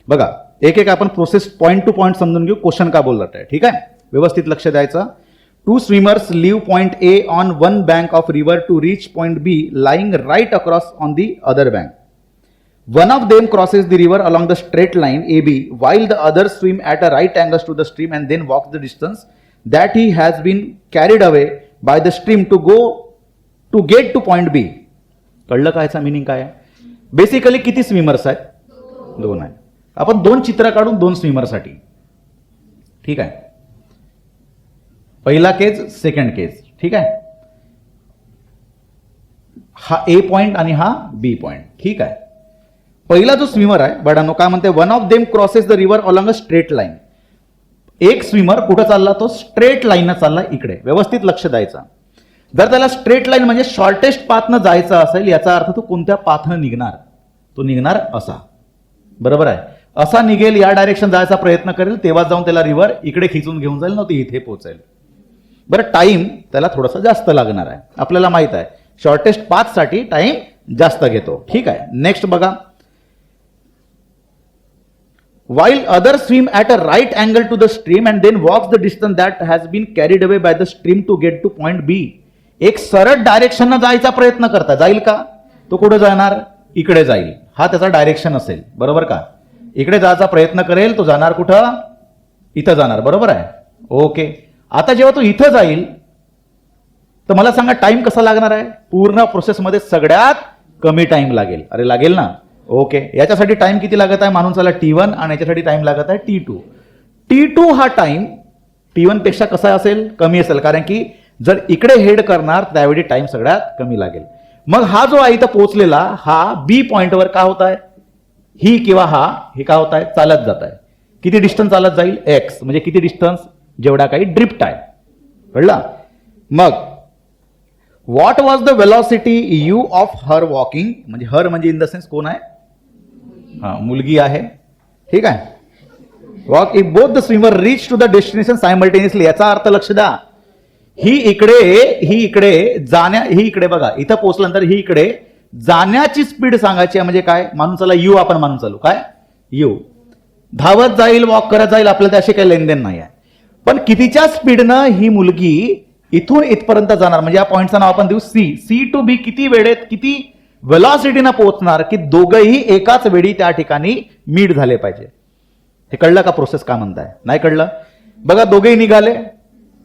बघा एक एक आपण प्रोसेस पॉईंट टू पॉईंट समजून घेऊ. क्वेश्चन का बोलत आहे, ठीक आहे, व्यवस्थित लक्ष द्यायचं. Two swimmers leave point A on one bank of river to reach point B lying right across on the other bank. One of them crosses the river along the straight line AB, while the other swim at a right angle to the stream and then walks the distance that he has been carried away by the stream to get to point B. कळलं का याचा meaning काय आहे? Basically किती swimmers आहेत? दोन आहेत. आपण दोन चित्र काढून दोन स्विमरसाठी, ठीक आहे. पहिला केस, सेकंड केस, ठीक आहे. हा ए पॉइंट आणि हा बी पॉइंट, ठीक आहे. पहिला जो स्विमर आहे बडानो काय म्हणते, one of them crosses the river along a straight line. एक स्विमर कुठं चालला, तो स्ट्रेट लाईन चालला इकडे. व्यवस्थित लक्ष द्यायचं. जर त्याला स्ट्रेट लाईन म्हणजे शॉर्टेस्ट पाथनं जायचं असेल, याचा अर्थ तो कोणत्या पाथनं निघणार, तो निघणार असा, बरोबर आहे. असा निघेल, या डायरेक्शन जायचा प्रयत्न करेल, तेव्हा जाऊन त्याला रिव्हर इकडे खिचून घेऊन जाईल ना, ती इथे पोहोचेल. बरं टाइम त्याला थोडासा जास्त लागणार आहे, आपल्याला माहित आहे. शॉर्टेस्ट पाथसाठी टाइम जास्त घेतो, ठीक आहे. नेक्स्ट बघा, while others swim at a right angle to the stream and then walks the distance that has been carried away by the stream to get to point B. एक सरळ direction जायचा प्रयत्न करता, जाईल का? तो कुठे जाणार? इकडे जाईल. हा त्याचा डायरेक्शन असेल, बरोबर का? इकडे जायचा प्रयत्न करेल, तो जाणार कुठं? इथं जाणार, बरोबर आहे. ओके. आता जेव्हा तो इथं जाईल तर मला सांगा टाइम कसा लागणार आहे? पूर्ण प्रोसेसमध्ये सगळ्यात कमी टाइम लागेल. अरे लागेल ना. ओके. याच्यासाठी टाइम किती लागत आहे मानून चला T1, आणि याच्यासाठी टाइम लागत आहे T2. T2 हा टाइम T1 पेक्षा कसा असेल? कमी असेल, कारण की जर इकडे हेड करणार त्यावेळी टाइम सगळ्यात कमी लागेल. मग हा जो आहे इथं पोहोचलेला, हा बी पॉइंटवर का होत आहे? ही किंवा हा हे का होत आहे? चालत जात आहे. किती डिस्टन्स चालत जाईल? एक्स, म्हणजे किती डिस्टन्स? जेवढा काही ड्रिफ्ट आहे, कळला? मग what was the velocity you of her walking, म्हणजे हर म्हणजे इन द सेन्स कोण आहे? हा, मुलगी आहे, ठीक आहे. Walk if both the swimmer reach to the destination simultaneously. याचा अर्थ लक्ष द्या, ही इकडे जाण्या, ही इकडे बघा, इथं पोहोचल्यानंतर ही इकडे जाण्याची स्पीड सांगायची आहे. म्हणजे काय मानून चला, यू आपण मानून चालू, काय यू धावत जाईल, वॉक करत जाईल, आपल्याला त्याशी काही लेनदेन नाही आहे. पण कितीच्या स्पीडनं ही मुलगी इथून इथपर्यंत जाणार, म्हणजे या पॉईंटचं नाव आपण देऊ सी टू बी. किती वेळेत, किती वेलॉसिटीनं पोहोचणार, की दोघंही एकाच वेळी त्या ठिकाणी मीट झाले पाहिजे. हे कळलं का प्रोसेस का म्हणताय? नाही कळलं? बघा दोघेही निघाले,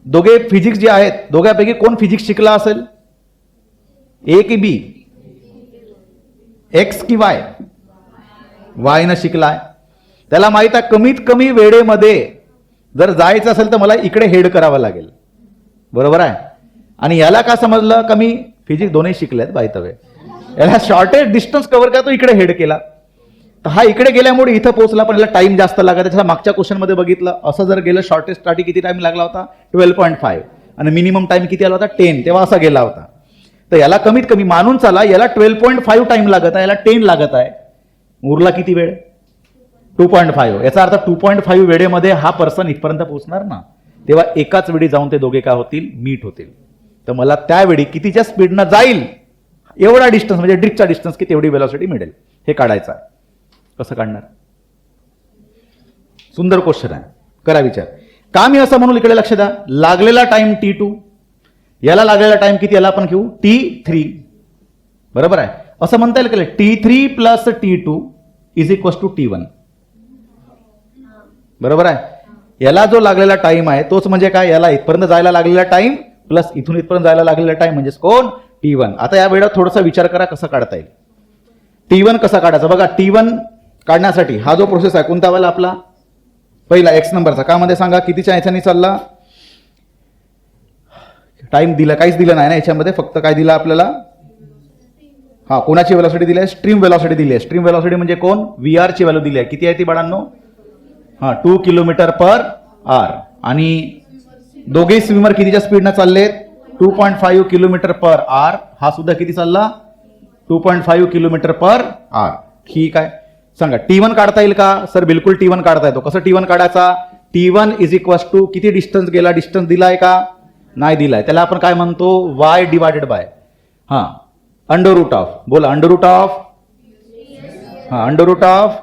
दोघे फिजिक्स जे आहेत, दोघांपैकी कोण फिजिक्स शिकला असेल? ए की बी? एक्स की वाय? वाय न शिकलाय. त्याला माहित आहे कमीत कमी वेळेमध्ये जर जायचं असेल तर मला इकडे हेड करावं लागेल, बरोबर आहे. आणि याला का समजलं? कमी फिजिक्स दोन्ही शिकलेत बाय द वे. याला शॉर्टेस्ट डिस्टन्स कव्हर करा, तो इकडे हेड केला, तर हा इकडे गेल्यामुळे इथं पोहोचला, पण याला टाइम जास्त लागला. त्याच्या मागच्या क्वेश्चन मध्ये बघितलं, असं जर गेलं शॉर्टेस्ट साठी किती टाइम लागला होता? 12.5, आणि मिनिमम टाइम किती आला होता? 10. तेव्हा असा गेला होता. तर याला कमीत कमी मानून चला, याला 12.5 टाइम लागत आहे, याला 10 लागत आहे. उरला किती वेळ? 2.5. याचा अर्थ 2.5 वेळेमध्ये हा पर्सन इथपर्यंत पोहोचणार ना, तेव्हा एकाच वेळी जाऊन ते दोघे काय होतील? मीट होतील. तर मला त्यावेळी कितीच्या स्पीडनं जाईल, एवढा डिस्टन्स म्हणजे ड्रिफ्टचा डिस्टन्स, की तेवढी वेलॉसिटी मिळेल, हे काढायचं आहे. कसं काढणार? सुंदर क्वेश्चन आहे, करा विचार. का मी असं म्हणून इकडे लक्ष द्या, लागलेला टाइम T2, याला लागलेला टाइम किती? याला आपण घेऊ T3, बरोबर आहे. असं म्हणता येईल का T3 plus T2 is equal to T1, बरोबर आहे. याला जो लागलेला टाइम आहे तोच म्हणजे काय? याला इथपर्यंत जायला लागलेला टाइम प्लस इथून इथपर्यंत जायला लागलेला टाइम म्हणजे कोण? T1. आता या वेळेला थोडासा विचार करा कसं काढता येईल. T1 कसा काढायचा? बघा T1 काढण्यासाठी हा जो प्रोसेस आहे कोणता वाला आपला? पहिला एक्स नंबरचा. का मध्ये सांगा कितीच्या याच्याने चालला? टाइम दिला, काहीच दिलं नाही ना याच्यामध्ये, फक्त काय दिलं आपल्याला? हा, कोणाची वेलॉसिटी दिली आहे? स्ट्रीम वेलॉसिटी दिली आहे. स्ट्रीम वेलॉसिटी म्हणजे कोण? VR ची व्हॅल्यू दिली आहे. किती आहे ती बाळांनो? हा, 2 km/h. आणि दोघे स्विमर कितीच्या स्पीडनं चाललेत? 2.5 km/h. हा सुद्धा किती चालला? 2.5 km/h. ठीक आहे. सांगा T1 काढता येईल का? सर बिलकुल T1 काढता येतो. कसं T1 काढायचा? T1 इज इक्वल टू किती डिस्टन्स गेला? डिस्टन्स दिलाय का? नाही दिलाय. त्याला आपण काय म्हणतो? y डिवायडेड बाय, हा, अंडर रूट ऑफ, बोला अंडर रूट ऑफ, हा under root of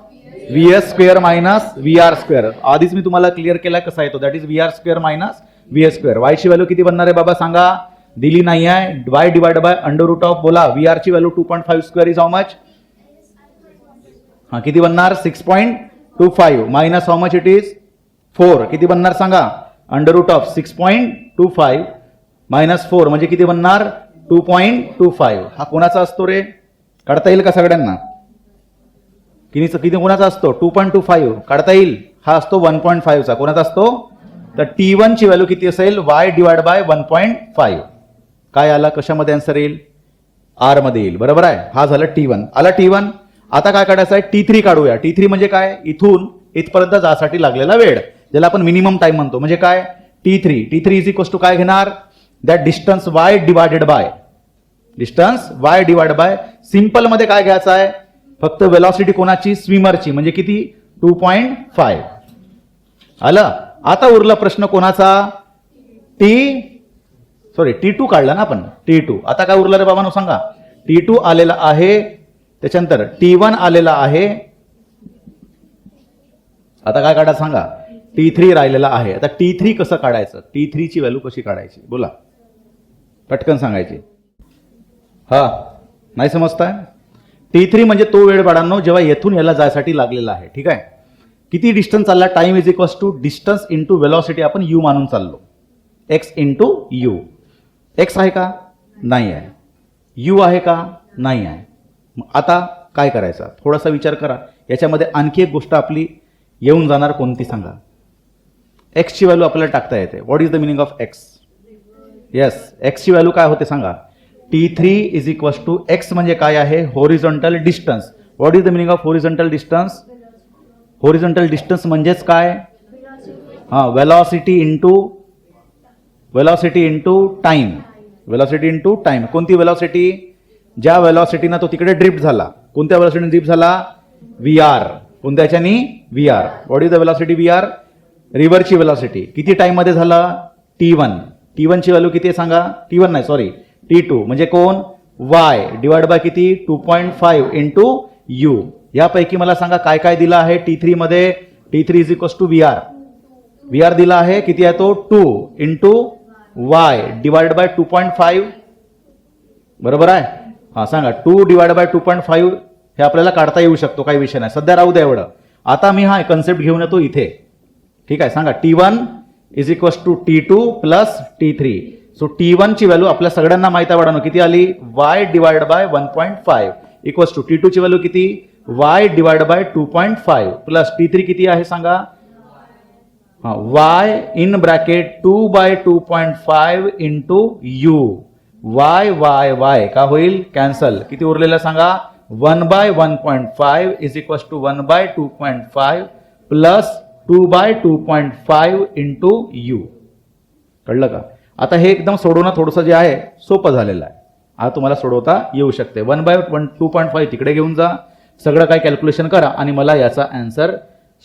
VS square minus VR square. आधीच मी तुम्हाला क्लिअर केला कसा येतो, that is VR square minus VS square. y ची व्हॅल्यू किती बनणार आहे बाबा सांगा, दिली नाही आहे. y divide by under root of, बोला VR ची value 2.5 square is how much, हा किती बनणार 6.25 minus how much it is 4, किती बनणार सांगा, अंडर रूट ऑफ 6.25 मायनस 4 म्हणजे किती बनणार 2.25. हा कोणाचा असतो रे, काढता येईल का सगळ्यांना, किती कोणाचा असतो 2.25 काढता येईल, हा असतो 1.5 चा. कोणाचा असतो, तर T1 ची व्हॅल्यू किती असेल, y डिवाइड बाय 1.5. काय आला, कशामध्ये आन्सर येईल, R मध्ये येईल. बरोबर आहे, हा झाला T1 आला. T1 आता काय काढायचं आहे, T3 काढूया. T3 म्हणजे काय, इथून इथपर्यंत जासाठी लागलेला वेळ, ज्याला आपण मिनिमम टाइम म्हणतो. म्हणजे काय, T3 इज इक्वल टू काय घेणार, that distance y divided by, distance y divide bye, simple मध्ये काय घ्यायचं आहे, फक्त वेलॉसिटी कोणाची, स्विमरची, म्हणजे किती 2.5 आलं. आता उरला प्रश्न कोणाचा, T2 काढला ना आपण, T2. आता काय उरलं रे बाबांनो सांगा, T2 आलेला आहे, त्याच्यानंतर T1 आलेला आहे, आता काय काढा सांगा, T3 राहिलेला आहे. आता T3 कसं काढायचं, T3 ची व्हॅल्यू कशी काढायची, बोला पटकन सांगायची. हा नाही समजताय, T3 म्हणजे तो वेळ बाळांनो जेव्हा येथून याला जायसाठी लागलेला आहे. ठीक आहे, किती डिस्टन्स चालला, time is equals to distance into velocity, आपण u मानून चाललो, x इंटू u. x आहे का, नाही आहे. u आहे का, नाही आहे. आता काय करायचं, थोडासा विचार करा. याच्यामध्ये आणखी एक गोष्ट आपली येऊन जाणार, कोणती सांगा, x ची व्हॅल्यू आपल्याला टाकता येते. What is the meaning of x, yes x ची व्हॅल्यू काय होते सांगा, T3 is equal to x म्हणजे काय आहे, horizontal distance. What is the meaning of horizontal distance, horizontal distance म्हणजेच काय, हा velocity into time, velocity into time. कोणती वेलॉसिटी, ज्या वेलॉसिटीनं तो तिकडे ड्रिफ्ट झाला, कोणत्या वेलॉसिटीने ड्रिफ्ट झाला, VR, कोणत्या ह्याच्यानी VR. What is the velocity VR, रिव्हरची वेलॉसिटी, किती टाइम मध्ये झाला, T1 ची व्हॅल्यू किती आहे सांगा, T1 नाही सॉरी T2 म्हणजे कोण, y डिवाइड बाय किती 2.5 इंटू u. यापैकी मला सांगा काय काय दिलं आहे T3 मध्ये, T3 is equal to VR दिला आहे, किती आहे तो 2 इंटू y डिवाइड बाय 2.5. बरोबर आहे, हा सांगा 2 डिवाइड बाय 2.5, हे आपल्याला काढता येऊ शकतो, काही विषय नाही, सध्या राहू द्या एवढं. आता मी हा कन्सेप्ट घेऊन येतो इथे. ठीक आहे, सांगा T1 is equal to T2 plus T3. So T1 ची व्हॅल्यू आपल्या सगळ्यांना माहिती आहे, किती आली, y divide by 1.5 equals to T2 ची व्हॅल्यू किती, y divide bye 2.5 plus T3 किती आहे सांगा, हा y in bracket 2 by 2.5 into u. y का होईल, कॅन्सल, किती उरलेलं सांगा, 1 by 1.5 is equals to 1 by 2.5 plus 2 by 2.5 into u. कळलं का. आता हे एकदम सोडवणं थोडंसं जे आहे सोपं झालेलं आहे, आता तुम्हाला सोडवता येऊ शकते. 1 बाय 2.5 तिकडे घेऊन जा, सगळं काय कॅल्क्युलेशन करा आणि मला याचा आन्सर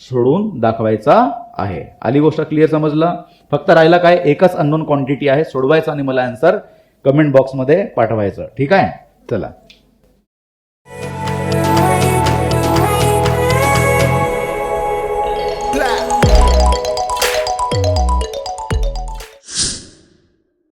सोडवून दाखवायचा आहे. आली गोष्ट क्लिअर, समजलं. फक्त राहिला काय, एकच अननोन क्वांटिटी आहे, सोडवायचं आणि मला आन्सर कमेंट बॉक्समध्ये पाठवायचं. ठीक आहे, चला.